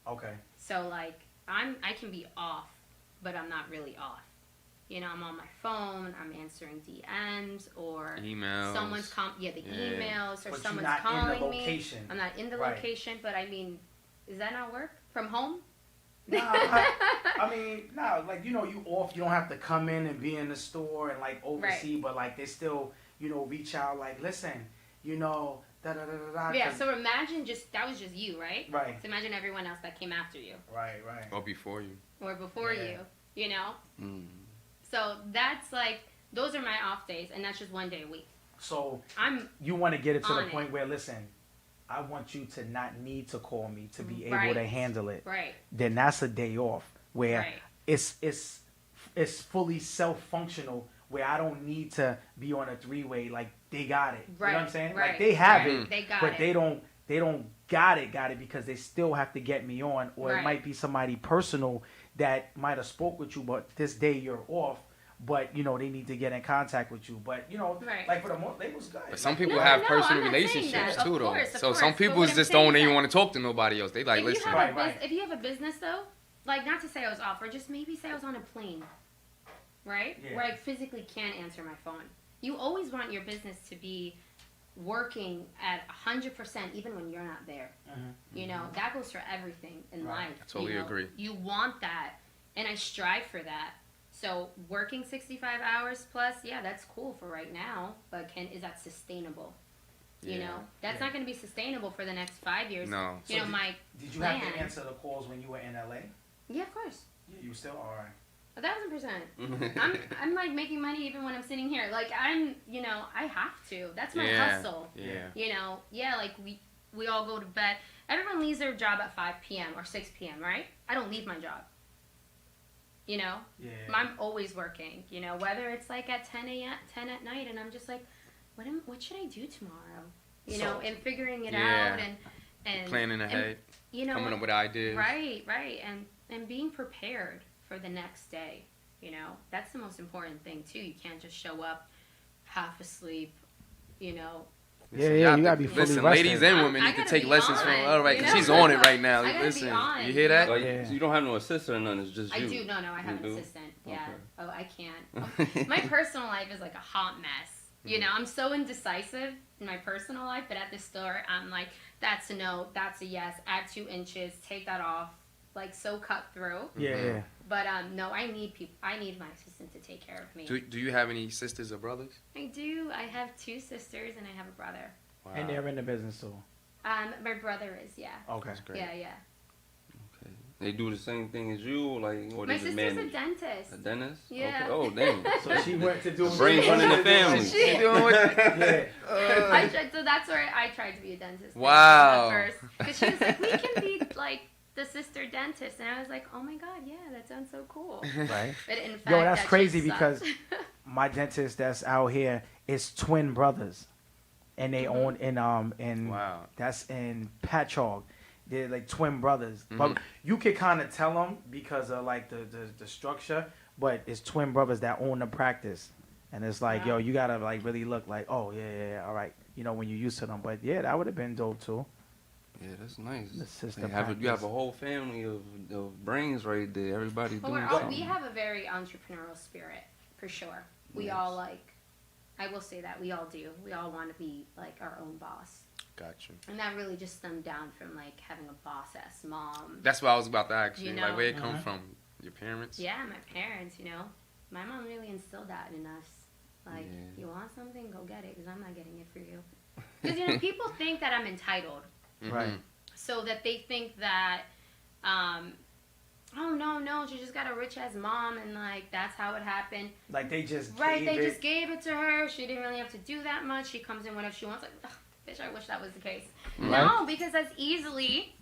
S4: Okay.
S1: So like I can be off, but I'm not really off. You know, I'm on my phone, I'm answering DMs or
S3: emails.
S1: Someone's emails or
S4: but
S1: someone's
S4: you're not
S1: calling
S4: in the location.
S1: me. I'm not in the location, but I mean, does that not work from home?
S4: Nah, like, you know, you off, you don't have to come in and be in the store and like oversee, but like they still, you know, reach out like, listen, you know, da-da-da-da-da.
S1: Yeah, so imagine that was just you, right?
S4: Right.
S1: So imagine everyone else that came after you.
S4: Right.
S3: Or before you.
S1: Or before you know? So that's like, those are my off days, and that's just one day a week.
S4: So you want to get it to the point where, listen, I want you to not need to call me to be able to handle it.
S1: Right.
S4: Then that's a day off where it's fully self-functional, where I don't need to be on a 3-way. Like they got it.
S1: Right.
S4: You know what I'm saying?
S1: Right.
S4: Like they have it,
S1: they got
S4: but
S1: it.
S4: they don't got it because they still have to get me on, or it might be somebody personal that might have spoke with you, but this day you're off. but they need to get in contact with you. But
S1: Right.
S4: like for the most, they was good.
S3: But some people
S1: No,
S3: have
S1: no,
S3: personal
S1: I'm not saying
S3: relationships
S1: that.
S3: too,
S1: Of
S3: though.
S1: course, of
S3: So
S1: course.
S3: some
S1: But
S3: people
S1: what
S3: just
S1: I'm
S3: don't
S1: saying is
S3: even
S1: that
S3: want to talk to nobody else. They like,
S1: if
S3: listen.
S1: you have
S4: Right.
S1: if you have a business though, like not to say I was off, or just maybe say I was on a plane, right?
S4: Yeah.
S1: Where I physically can't answer my phone. You always want your business to be working at 100%, even when you're not there.
S4: Mm-hmm.
S1: That goes for everything in
S4: Right.
S1: life.
S3: I totally agree.
S1: You want that, and I strive for that. So working 65 hours plus, yeah, that's cool for right now. But is that sustainable? That's not going to be sustainable for the next 5 years.
S3: No.
S4: So
S1: my
S4: did you
S1: plan.
S4: have to answer the calls when you were in LA?
S1: Yeah, of course.
S4: Yeah, you still all right.
S1: 1,000%. I'm like making money even when I'm sitting here. Like I have to. That's my hustle.
S3: Yeah.
S1: Like we all go to bed. Everyone leaves their job at 5 p.m. or 6 p.m., right? I don't leave my job.
S4: Yeah.
S1: I'm always working, whether it's like at 10 at night, and I'm just like, what should I do tomorrow? And figuring it out and
S3: planning ahead, coming up with ideas.
S1: Right, and being prepared for the next day. That's the most important thing too. You can't just show up half asleep,
S4: Yeah, you gotta be fully
S3: listen,
S4: rested.
S3: ladies and women
S1: I
S3: need to
S1: gotta
S3: take
S1: be
S3: lessons
S1: on,
S3: from. All right,
S1: you
S3: 'cause
S1: know?
S3: she's on it right now.
S1: I gotta be
S3: Listen,
S1: on,
S3: you hear that?
S2: Like,
S4: Yeah.
S2: so you don't have no assistant or nothing, it's just you.
S1: I do. No, I have
S2: You
S1: an
S2: do?
S1: assistant. Yeah.
S2: Okay.
S1: Oh, I can't. My personal life is like a hot mess. I'm so indecisive in my personal life, but at the store, I'm like, that's a no, that's a yes, add 2 inches, take that off, like so cutthroat.
S4: Yeah.
S1: But no, I need people. I need my assistant to take care of me.
S3: Do you have any sisters or brothers?
S1: I do. I have 2 sisters and I have a brother.
S3: Wow.
S4: And they're in the business too.
S1: My brother is, yeah.
S4: Okay.
S3: That's great.
S1: Yeah.
S2: Okay. They do the same thing as you, like, or
S1: My
S2: they just
S1: sister's a
S2: manage?
S1: dentist.
S2: A dentist?
S1: Yeah.
S2: Okay. Oh, damn.
S4: So she went to do
S2: Brains running the family.
S3: She doing what?
S4: Yeah.
S1: So that's where I tried to be a dentist.
S3: Wow.
S1: At first, because she was like, we can be like the sister dentist, and I was like, oh my god, yeah, that sounds so cool.
S4: Right.
S1: But in fact,
S4: Yo, that's
S1: that
S4: crazy
S1: shit
S4: because
S1: sucked.
S4: my dentist that's out here is twin brothers, and they own in
S3: Wow.
S4: that's in Patchogue. They're like twin brothers,
S3: Mhm.
S4: but you can kind of tell them because of like the structure. But it's twin brothers that own the practice, and it's like,
S1: Wow.
S4: yo, you gotta like really look like, oh yeah, all right, when you're used to them. But yeah, that would have been dope too.
S2: Yeah, that's nice.
S4: The sister
S2: You have a
S4: practice.
S2: whole family of brains right there. Everybody
S1: But
S2: doing
S1: we
S2: something.
S1: have a very entrepreneurial spirit, for sure. We
S2: Yes.
S1: all I will say that we all do. We all want to be like our own boss,
S3: Gotcha.
S1: and that really just stemmed down from like having a boss ass mom.
S3: That's what I was about to ask you.
S1: You
S3: Like,
S1: know.
S3: where it come
S4: Mhm.
S3: from? Your parents?
S1: Yeah, my parents. My mom really instilled that in us. Like,
S2: Yeah.
S1: you want something, go get it, because I'm not getting it for you. Because people think that I'm entitled.
S3: Mhm.
S4: Right.
S1: So that they think that, oh no, she just got a rich ass mom, and like that's how it happened.
S4: Like they just
S1: Right?
S4: gave
S1: They
S4: it.
S1: just gave it to her. She didn't really have to do that much. She comes in whenever she wants. Like, ugh, bitch, I wish that was the case.
S4: Right.
S1: No, because as easily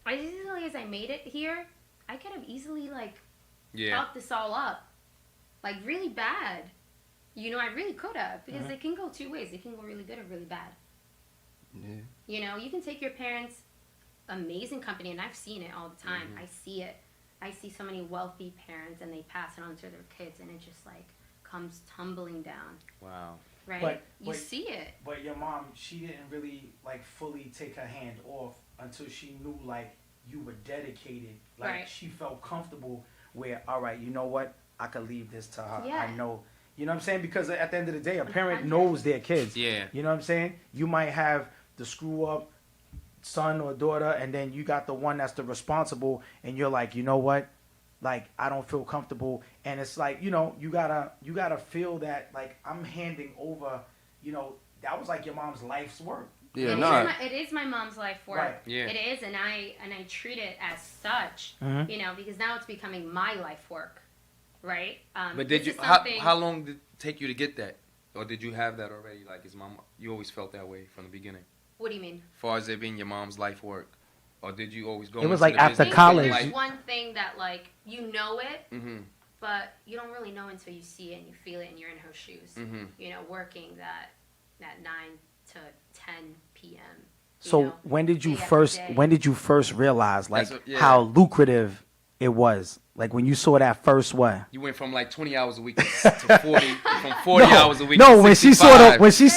S1: as I made it here, I could have easily like
S3: Yeah.
S1: fucked this all up, like really bad. I really could have, because it can go 2 ways. It can go really good or really bad.
S2: Yeah.
S1: You can take your parents' amazing company, and I've seen it all the time.
S3: Mhm.
S1: I see it. I see so many wealthy parents, and they pass it on to their kids, and it just like comes tumbling down.
S3: Wow.
S1: Right?
S4: But-
S1: you
S4: but-
S1: see it.
S4: But your mom, she didn't really like fully take her hand off until she knew like you were dedicated. Like
S1: Right.
S4: she felt comfortable where, all right, you know what? I could leave this to her.
S1: Yeah.
S4: I know. You know what I'm saying? Because at the end of the day, a parent
S1: 100.
S4: knows their kids.
S3: Yeah.
S4: You know what I'm saying? You might have the screw up son or daughter, and then you got the one that's the responsible, and you're like, you know what? Like, I don't feel comfortable. And it's like, you gotta feel that like I'm handing over, that was like your mom's life's work.
S2: Yeah,
S1: It is
S2: no.
S1: it is my mom's life work.
S4: Right.
S3: Yeah.
S1: It is, and I treat it as such.
S4: Mhm.
S1: Because now it's becoming my life work. Right?
S3: But did
S1: this
S3: you?
S1: is something-
S3: How long did it take you to get that, or did you have that already? Like, is mom? You always felt that way from the beginning,
S1: What do you mean?
S3: as far as it being your mom's life work, or did you always go?
S4: It was
S3: into
S4: like
S3: the
S4: after
S3: business
S4: college.
S1: There's
S3: Like,
S1: one thing that like you know it,
S3: mm-hmm.
S1: but you don't really know until you see it and you feel it and you're in her shoes.
S3: Mm-hmm.
S1: Working that 9 to 10 p.m.
S4: So when did you
S1: day after
S4: first
S1: day.
S4: realize like
S3: That's what- yeah.
S4: how lucrative it was. Like when you saw that first what?
S3: You went from like 20 hours a week to 40, from 40 hours a week
S4: no,
S3: to
S4: when
S3: 65.
S4: she saw the, when she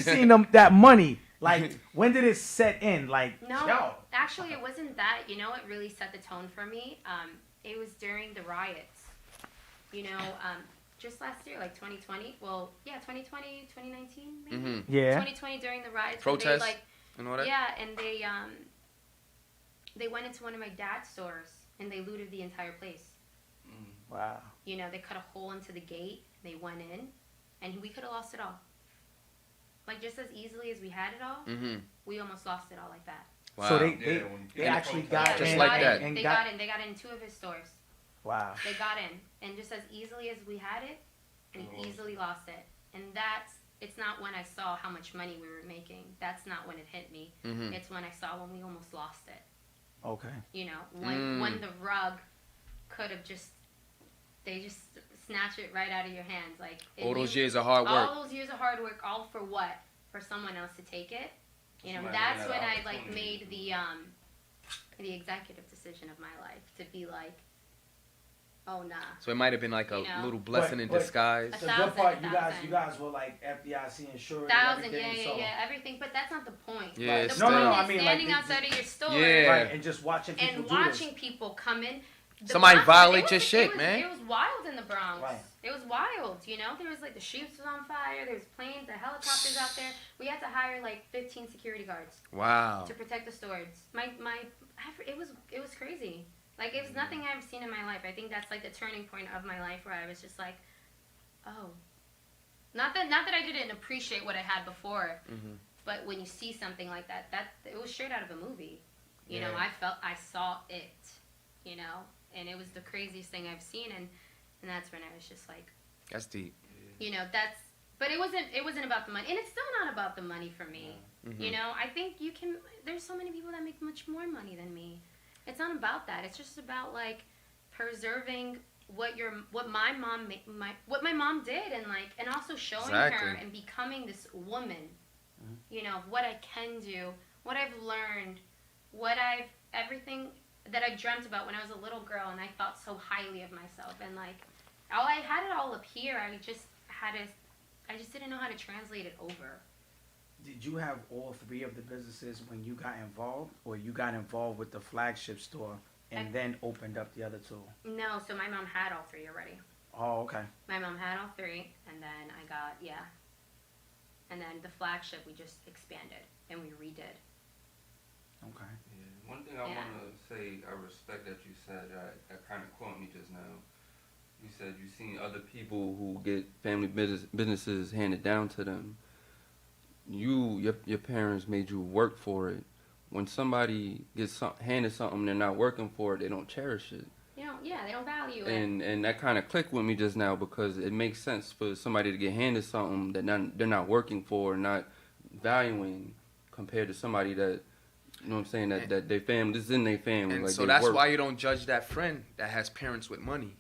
S4: seen them that money, like when did it set in? Like
S1: no,
S4: yo.
S1: Actually it wasn't that. You know what really set the tone for me? It was during the riots. You know, just last year, like 2020. Well, yeah, 2020, 2019, maybe.
S3: Mm-hmm.
S4: Yeah.
S1: 2020 during the riots.
S3: Protests
S1: they, like,
S3: and all that.
S1: Yeah, and they went into one of my dad's stores and they looted the entire place.
S4: Wow.
S1: You know, they cut a hole into the gate. They went in, and we could have lost it all. Like just as easily as we had it all, we almost lost it all like that.
S3: Wow.
S4: So they actually got
S3: just
S4: in.
S3: like that.
S1: They got in. They got in 2 of his stores.
S4: Wow.
S1: They got in, and just as easily as we had it, we easily lost it. And it's not when I saw how much money we were making. That's not when it hit me. It's when I saw when we almost lost it.
S4: Okay.
S1: You know, when the rug could have they just snatch it right out of your hands. Like
S3: all those years of hard work.
S1: All those years of hard work, all for what? For someone else to take it. You know, that's when I like made the executive decision of my life to be like, oh nah.
S3: So it might have been like a little blessing in disguise.
S4: The good part, you guys were like FDIC insured.
S1: 1,000, yeah, everything. But that's not the point.
S3: Yeah,
S1: the point
S4: I
S1: is
S4: mean,
S1: standing
S4: like,
S1: outside of your store,
S4: right, and just watching people
S1: people come in.
S3: Somebody violate your shit, man.
S1: It was wild in the Bronx.
S4: Right.
S1: It was wild, you know. There was like the chutes was on fire. There was planes, the helicopters out there. We had to hire like 15 security guards.
S3: Wow.
S1: To protect the stores. It was crazy. Like it was nothing I've seen in my life. I think that's like the turning point of my life where I was just like, oh, not that I didn't appreciate what I had before, but when you see something like that it was straight out of a movie. You know, I saw it. You know. And it was the craziest thing I've seen, and that's when I was just like,
S3: that's deep.
S1: You know, but it wasn't about the money, and it's still not about the money for me. You know, I think there's so many people that make much more money than me. It's not about that. It's just about like preserving what my mom did, and also showing her and becoming this woman. You know, what I can do, what I've learned, everything that I dreamt about when I was a little girl, and I thought so highly of myself, and like, I had it all up here. I just didn't know how to translate it over.
S4: Did you have all 3 of the businesses when you got involved, or you got involved with the flagship store and then opened up the other 2?
S1: No, so my mom had all 3 already.
S4: Oh, okay.
S1: My mom had all 3, and then I got and then the flagship we just expanded and we redid.
S4: Okay.
S2: Yeah. One thing I want to say, I respect that you said that kind of caught me just now. You said you've seen other people who get family businesses handed down to them. Your parents made you work for it. When somebody gets handed something, they're not working for it, they don't cherish it.
S1: They don't value it.
S2: And that kind of clicked with me just now, because it makes sense for somebody to get handed something that they're not working for, not valuing, compared to somebody that, you know what I'm saying, that their family, this is in their family.
S3: And
S2: like
S3: so that's why you don't judge that friend that has parents with money.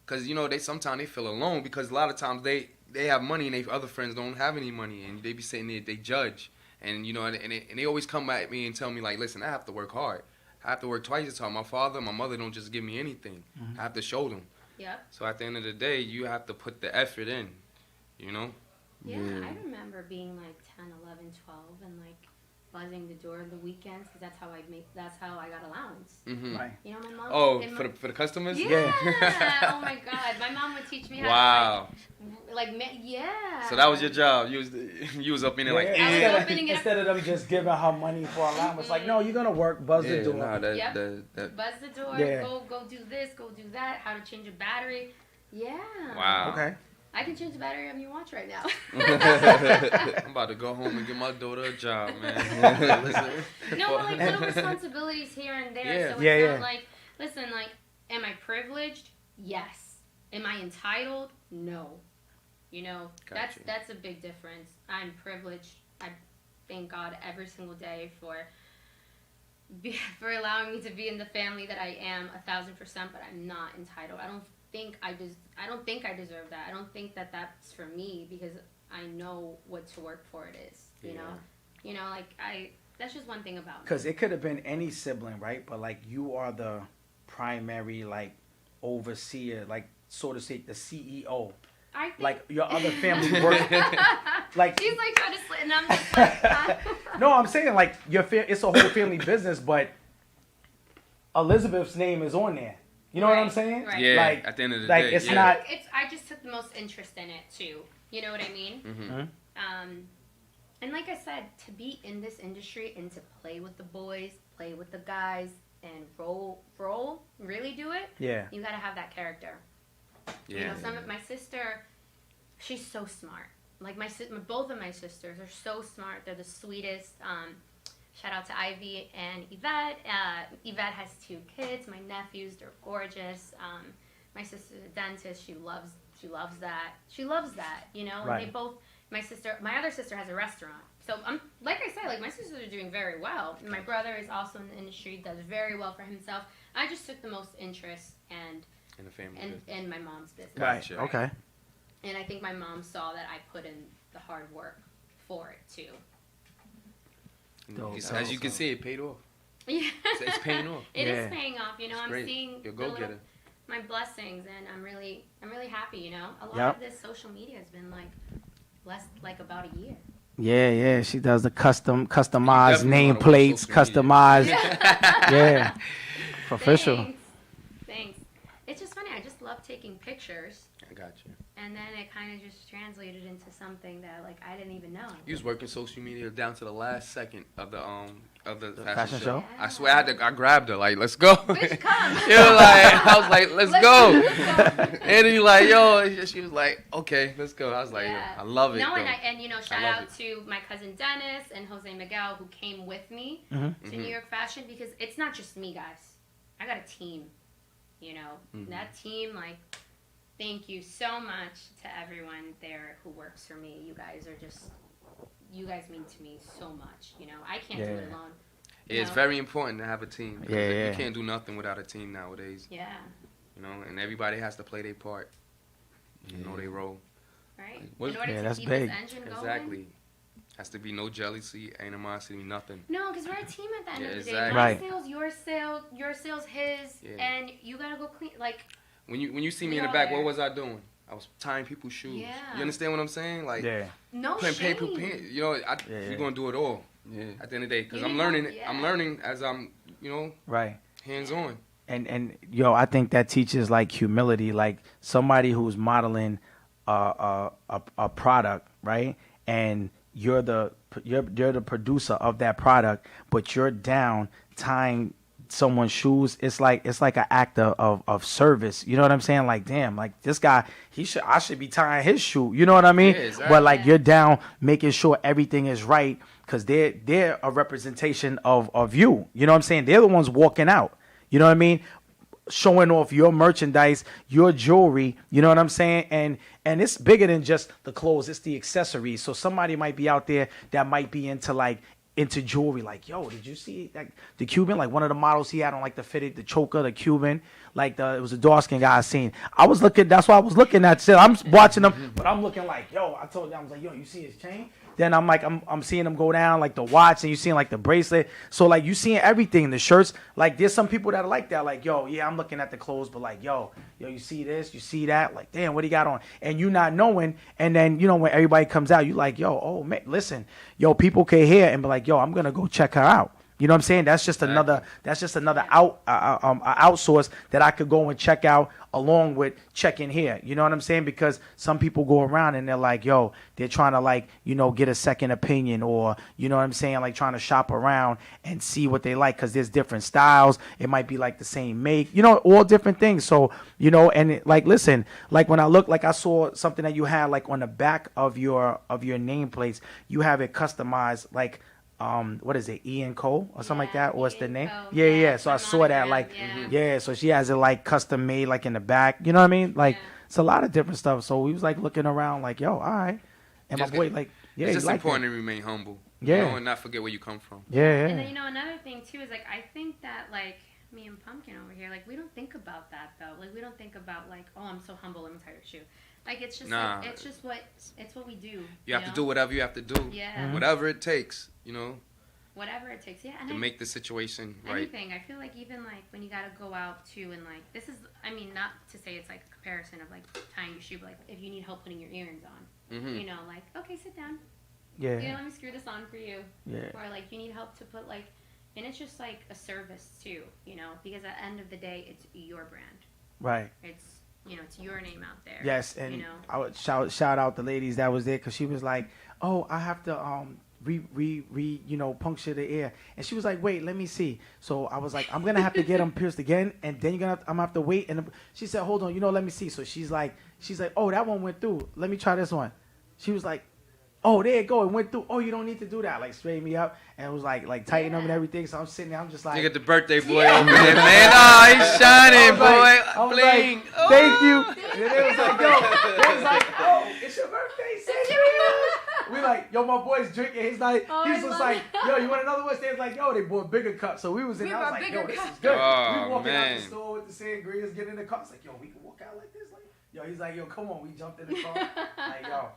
S3: Because, you know, sometimes they feel alone, because a lot of times they have money and their other friends don't have any money, and they be sitting there, they judge. And, you know, and they always come at me and tell me, like, listen, I have to work hard. I have to work twice as hard. My father and my mother don't just give me anything. I have to show them.
S1: Yep.
S3: So at the end of the day, you have to put the effort in, you know?
S1: Yeah, I remember being like 10, 11, 12, and like buzzing the door on the weekends, because that's how I got allowance.
S4: Right.
S1: You know, my mom.
S3: Oh, for the customers?
S1: Yeah. Oh my God, my mom would teach me how.
S3: Wow.
S1: Yeah.
S3: So that was your job. You was up in there
S4: instead of them just giving her money for allowance, like, no, you're gonna work, buzz the door.
S1: Buzz the door.
S4: Yeah.
S1: Go do this. Go do that. How to change a battery. Yeah.
S3: Wow.
S4: Okay.
S1: I can change the battery on your watch right now.
S3: I'm about to go home and give my daughter a job, man.
S1: No, but like little responsibilities here and there.
S3: Yeah.
S1: So it's not like, listen, like, am I privileged? Yes. Am I entitled? No. You know, that's a big difference. I'm privileged. I thank God every single day for allowing me to be in the family that I am 1,000%, but I'm not entitled. I don't think I deserve that. I don't think that that's for me, because I know what to work for it is. You know, like that's just one thing about me.
S4: Because it could have been any sibling, right? But like, you are the primary like overseer, like so to say, the CEO?
S1: I think
S4: Like your other family work, like
S1: she's like trying to slip, and I'm just like,
S4: no, I'm saying like it's a whole family business, but Elizabeth's name is on there. You know what I'm saying?
S1: Right.
S3: Yeah.
S4: Like,
S3: at the end of the
S4: like,
S3: day,
S4: it's
S3: yeah.
S4: not-
S1: I just took the most interest in it too. You know what I mean?
S3: Mm-hmm.
S1: And like I said, to be in this industry and to play with the boys, play with the guys, and really do it.
S4: Yeah.
S1: You got to have that character.
S3: Yeah.
S1: You know, my sister, she's so smart. Like both of my sisters are so smart. They're the sweetest. Shout out to Ivy and Yvette. Yvette has 2 kids. My nephews, they're gorgeous. My sister's a dentist. She loves that. She loves that. You know.
S4: Right.
S1: And they both. My other sister has a restaurant. So like I said, like my sisters are doing very well. And my brother is also in the industry, does very well for himself. I just took the most interest
S3: In the family.
S1: in my mom's business.
S4: Right.
S3: Gotcha.
S4: Okay.
S1: And I think my mom saw that I put in the hard work for it too.
S4: Dope.
S3: As you can see, it paid off.
S1: Yeah.
S3: It's paying off.
S1: It
S4: Yeah.
S1: is paying off. You know,
S3: It's
S1: I'm
S3: great.
S1: seeing
S3: You're a go-getter.
S1: my blessings, and I'm really happy. You know, a lot
S4: Yep.
S1: of this social media has been like about a year.
S4: Yeah. She does the customized
S3: definitely wanna
S4: nameplates,
S3: work social
S4: customized. Yeah. For official.
S1: Thanks. It's just funny. I just love taking pictures,
S3: I got you.
S1: and then it kind of just translated into something that like I didn't even know.
S3: You was working social media down to the last second of the
S4: fashion show?
S3: I swear I grabbed her like, let's go.
S1: Bitch, come.
S3: I was like, let's go.
S1: Let's go.
S3: And he like, yo, she was like, okay, let's go. I was like,
S1: Yeah.
S3: I love it.
S1: No,
S3: though.
S1: and you know, shout
S3: love
S1: out to my cousin Dennis and Jose Miguel who came with me
S4: Mm-hmm.
S1: to New York Fashion, because it's not just me, guys. I got a team. You know, that team, like, thank you so much to everyone there who works for me. You guys mean to me so much. You know, I can't do it
S4: Yeah.
S1: alone.
S3: Yeah, it's
S1: know?
S3: very important to have a team. 'Cause
S4: Yeah.
S3: You can't do nothing without a team nowadays.
S1: Yeah.
S3: You know, and everybody has to play their part. You know their role.
S1: Right.
S2: What-
S1: In order
S4: Yeah,
S1: to
S4: that's
S1: keep
S4: big.
S1: this engine going.
S3: Exactly. Has to be no jealousy, animosity, nothing.
S1: No, because we're a team at the end
S3: Yeah,
S1: of the day.
S3: exactly.
S1: My
S4: Right.
S1: sales, your sales, his,
S3: Yeah.
S1: and you gotta go clean. Like,
S3: When you see me
S1: We
S3: in the
S1: all
S3: back,
S1: there.
S3: what was I doing? I was tying people's shoes.
S1: Yeah.
S3: You understand what I'm saying? Like
S4: Yeah.
S1: no
S3: putting
S1: shame.
S3: paper, you know,
S4: Yeah.
S3: we're gonna do it all
S2: Yeah.
S3: at the end of the day. Because
S1: You
S3: I'm
S1: need help,
S3: learning.
S1: yeah.
S3: I'm learning as I'm,
S4: Right.
S3: hands on.
S4: And yo, I think that teaches like humility, like somebody who's modeling a product, right? And you're the producer of that product, but you're down tying someone's shoes. It's like an act of service. You know what I'm saying? Like, damn, like this guy, I should be tying his shoe. You know what I mean?
S3: Yeah, exactly.
S4: But like you're down making sure everything is right, because they're a representation of you. You know what I'm saying? They're the ones walking out. You know what I mean? Showing off your merchandise, your jewelry, you know what I'm saying? And it's bigger than just the clothes, it's the accessories. So somebody might be out there that might be into jewelry, like, yo, did you see like the Cuban, like one of the models he had on, like the fitted, the choker, the Cuban, like it was a dark skin guy I seen. That's why I was looking at shit. I'm watching them, but I'm looking like, yo, I told them, I was like, yo, you see his chain? Then I'm like, I'm seeing them go down, like the watch, and you seeing like the bracelet. So like you seeing everything, the shirts. Like there's some people that are like that, like, yo, yeah, I'm looking at the clothes, but like, yo, you see this, you see that, like, damn, what he got on? And you not knowing, and then when everybody comes out, you like, yo, oh man, listen, yo, people can hear and be like, yo, I'm gonna go check her out. You know what I'm saying? That's just another outsource that I could go and check out along with checking here. You know what I'm saying? Because some people go around and they're like, yo, they're trying to like, get a second opinion, or, you know what I'm saying? Like trying to shop around and see what they like, because there's different styles. It might be like the same make, all different things. So, listen, like when I look, like I saw something that you had like on the back of your nameplates, you have it customized, like, what is it, E and Co or something like that, or what's the name?
S1: Co,
S4: Yeah. So I saw that, like, so she has it like custom made, like in the back. You know what I mean? Like, it's a lot of different stuff. So we was like looking around, like, yo, all right. And
S3: Just
S4: my boy, like, yeah,
S3: it's just
S4: like
S3: important to remain humble.
S4: Yeah.
S3: And not forget where you come from.
S4: Yeah.
S1: And then another thing too is like I think that like me and Pumpkin over here, like we don't think about that though. Like we don't think about like, oh, I'm so humble, let me tie your shoe. Like it's just
S3: Nah.
S1: like, it's what we do.
S3: You have to do whatever you have to do.
S1: Yeah.
S3: Whatever it takes,
S1: whatever it takes. Yeah, and
S3: to make the situation right.
S1: Anything. I feel like even like when you gotta go out too, and like this is, I mean, not to say it's like a comparison of like tying your shoe, but like if you need help putting your earrings on, you know, like okay, sit down.
S4: Yeah.
S1: You know, let me screw this on for you.
S4: Yeah.
S1: Or like you need help to put like, and it's just like a service too, you know, because at the end of the day, it's your brand.
S4: Right.
S1: It's, you know, it's your name out there.
S4: Yes, and
S1: you know?
S4: I would shout out the ladies that was there because she was like, "Oh, I have to you know, puncture the ear," and she was like, "Wait, let me see." So I was like, "I'm gonna have to get them pierced again, and then I'm gonna have to wait." And she said, "Hold on, you know, let me see." So she's like, "Oh, that one went through. Let me try this one." She was like, "Oh, there you go. It went through. Oh, you don't need to do that." Like straighten me up, and it was like tighten them and everything. So I'm sitting there, I'm just like,
S3: you get the birthday boy over there, man. Oh, he's shining, boy. Bling.
S4: Like, thank you. And then it was like, yo, it was like, oh, it's your birthday, same here. We like, yo, my boy's drinking. He's like, he's just like, yo, you want another one? They was like, yo, they bought bigger cups. So we was in. I was like, yo, this is good.
S3: Oh,
S4: we walking
S3: man.
S4: out the store with the sangrias, getting in the car. It's like, yo, we can walk out like this, like, yo. He's like, yo, come on. We jumped in the car, like, yo.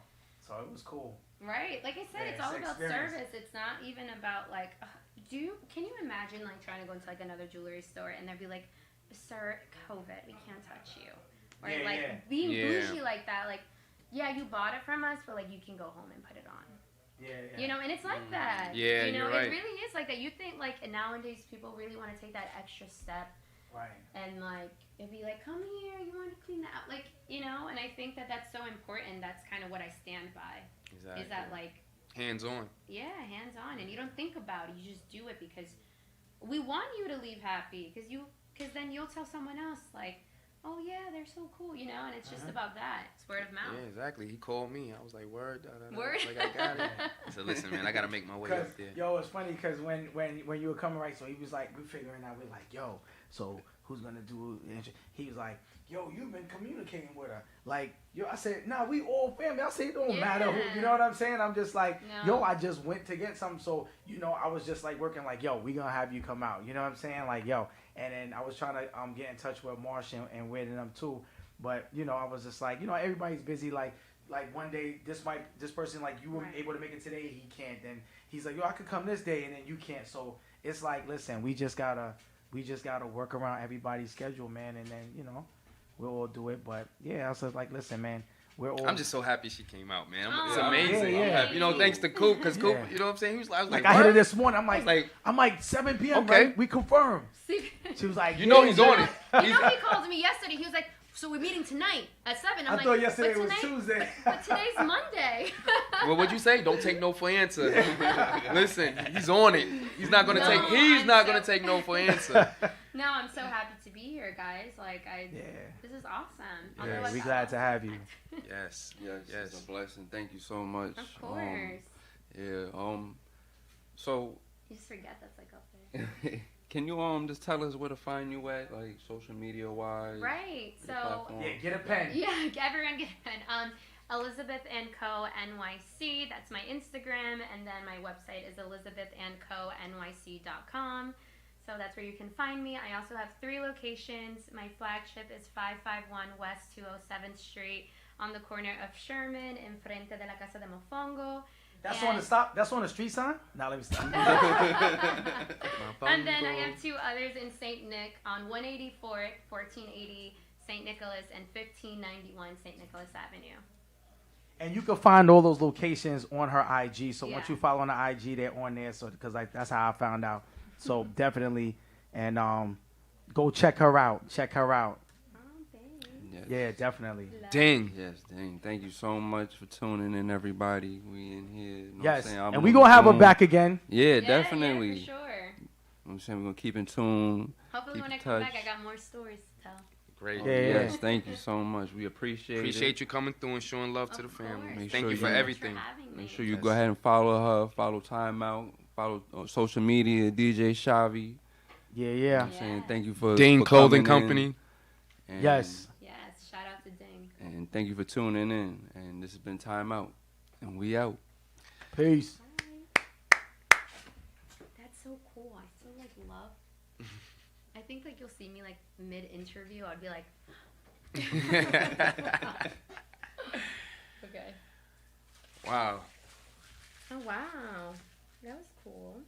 S4: So it was cool.
S1: Right, like I said, it's all about service. It's not even about like, can you imagine like trying to go into like another jewelry store and they'd be like, "Sir, COVID, we can't touch you," or being bougie like that. Like, yeah, you bought it from us, but like you can go home and put it on.
S4: Yeah.
S1: You know, and it's like that.
S3: Yeah,
S1: you know,
S3: you're right.
S1: it really is like that. You think like nowadays people really want to take that extra step.
S4: Right.
S1: And like it'd be like, come here, you want to clean that up, like, you know. And I think that that's so important. That's kind of what I stand by.
S3: Exactly.
S1: Is that like
S3: hands on?
S1: Yeah, hands on, and you don't think about it. You just do it because we want you to leave happy. Because then you'll tell someone else like, oh yeah, they're so cool, you know. And it's just about that. It's word of mouth.
S3: Yeah, exactly. He called me. I was like, word.
S1: Word.
S3: Like I got it. I said, listen, man, I gotta make my way up there.
S4: Yo, it's funny because when you were coming, right, so he was like, we're figuring out, we're like, yo, so who's gonna do it? He was like, yo, you've been communicating with her. Like, yo, I said, nah, we all family. I said, it don't matter who, you know what I'm saying? I'm just like, yo, I just went to get something. So, you know, I was just like working like, yo, we gonna have you come out. You know what I'm saying? Like, yo. And then I was trying to get in touch with Marsh and Wade and them too. But, you know, I was just like, you know, everybody's busy. Like one day, this person, like, you were able to make it today, he can't. Then he's like, yo, I could come this day, and then you can't. So it's like, listen, we just gotta work around everybody's schedule, man. And then, you know, we'll all do it. But yeah, I was just like, listen, man, we're all.
S3: I'm just so happy she came out, man. It's
S1: Oh,
S3: amazing.
S4: yeah.
S3: I'm happy. You know, thanks to Coop, because Coop, you know what I'm saying? He was like,
S4: I hit her this morning. I'm like 7 p.m.
S3: Okay.
S4: Right? We confirmed.
S1: See?
S4: She was like,
S3: you know he's on it.
S1: He called me yesterday. He was like, so we're meeting tonight at 7. I'm
S4: I
S1: like,
S4: thought yesterday
S1: but
S4: was Tuesday.
S1: But today's Monday.
S3: Well, what'd you say? Don't take no for answer. Listen, he's on it. He's not gonna take no for answer.
S1: No, I'm so happy to be here, guys. Like, this is awesome.
S4: Yeah, we're glad to have you.
S3: Yes.
S2: It's a blessing. Thank you so much.
S1: Of course.
S2: So.
S1: You just forget that's like up there.
S2: Can you just tell us where to find you at, like social media wise?
S1: Right. So.
S4: Yeah, get a pen.
S1: Yeah, everyone get a pen. Elizabeth and Co NYC. That's my Instagram, and then my website is elizabethandconyc.com. So that's where you can find me. I also have 3 locations. My flagship is 551 West 207th Street on the corner of Sherman, in frente de la Casa de Mofongo.
S4: That's on the street sign? Now let me stop.
S1: And then I have 2 others in St. Nick on 184th, 1480 St. Nicholas, and 1591 St. Nicholas Avenue.
S4: And you can find all those locations on her IG. So once you follow on the IG, they're on there. So because that's how I found out. So definitely, and go check her out. Check her out.
S1: Oh, thanks.
S2: Yes.
S4: Yeah, definitely.
S3: Ding.
S2: Yes, dang. Thank you so much for tuning in, everybody. We in here. You know
S4: Yes,
S2: what I'm
S4: and we gonna have her back again.
S2: Yeah, definitely.
S1: Yeah, for sure.
S2: You know what I'm saying? We're gonna keep in tune.
S1: Hopefully
S2: keep
S1: when
S2: in
S1: I come
S2: touch.
S1: back, I got more stories to tell.
S3: Great.
S2: Yes, thank you so much. We appreciate
S3: you coming through and showing love to the family.
S1: Course.
S3: Thank
S2: sure
S3: you for
S2: you-
S3: everything.
S2: Make sure you go ahead and follow her. Follow Timeout. Follow social media. DJ Shavi.
S4: Yeah.
S2: You know what I'm saying? Thank you for
S3: Ding
S2: for
S3: Clothing
S2: coming
S3: Company.
S2: in. And-
S4: Yes.
S1: Yes, shout out to Ding.
S2: And thank you for tuning in. And this has been Time Out. And we out.
S4: Peace.
S1: Bye. That's so cool. I so like love. I think like you'll see me like mid-interview. I'd be like. Okay.
S3: Wow.
S1: Oh wow, that was cool.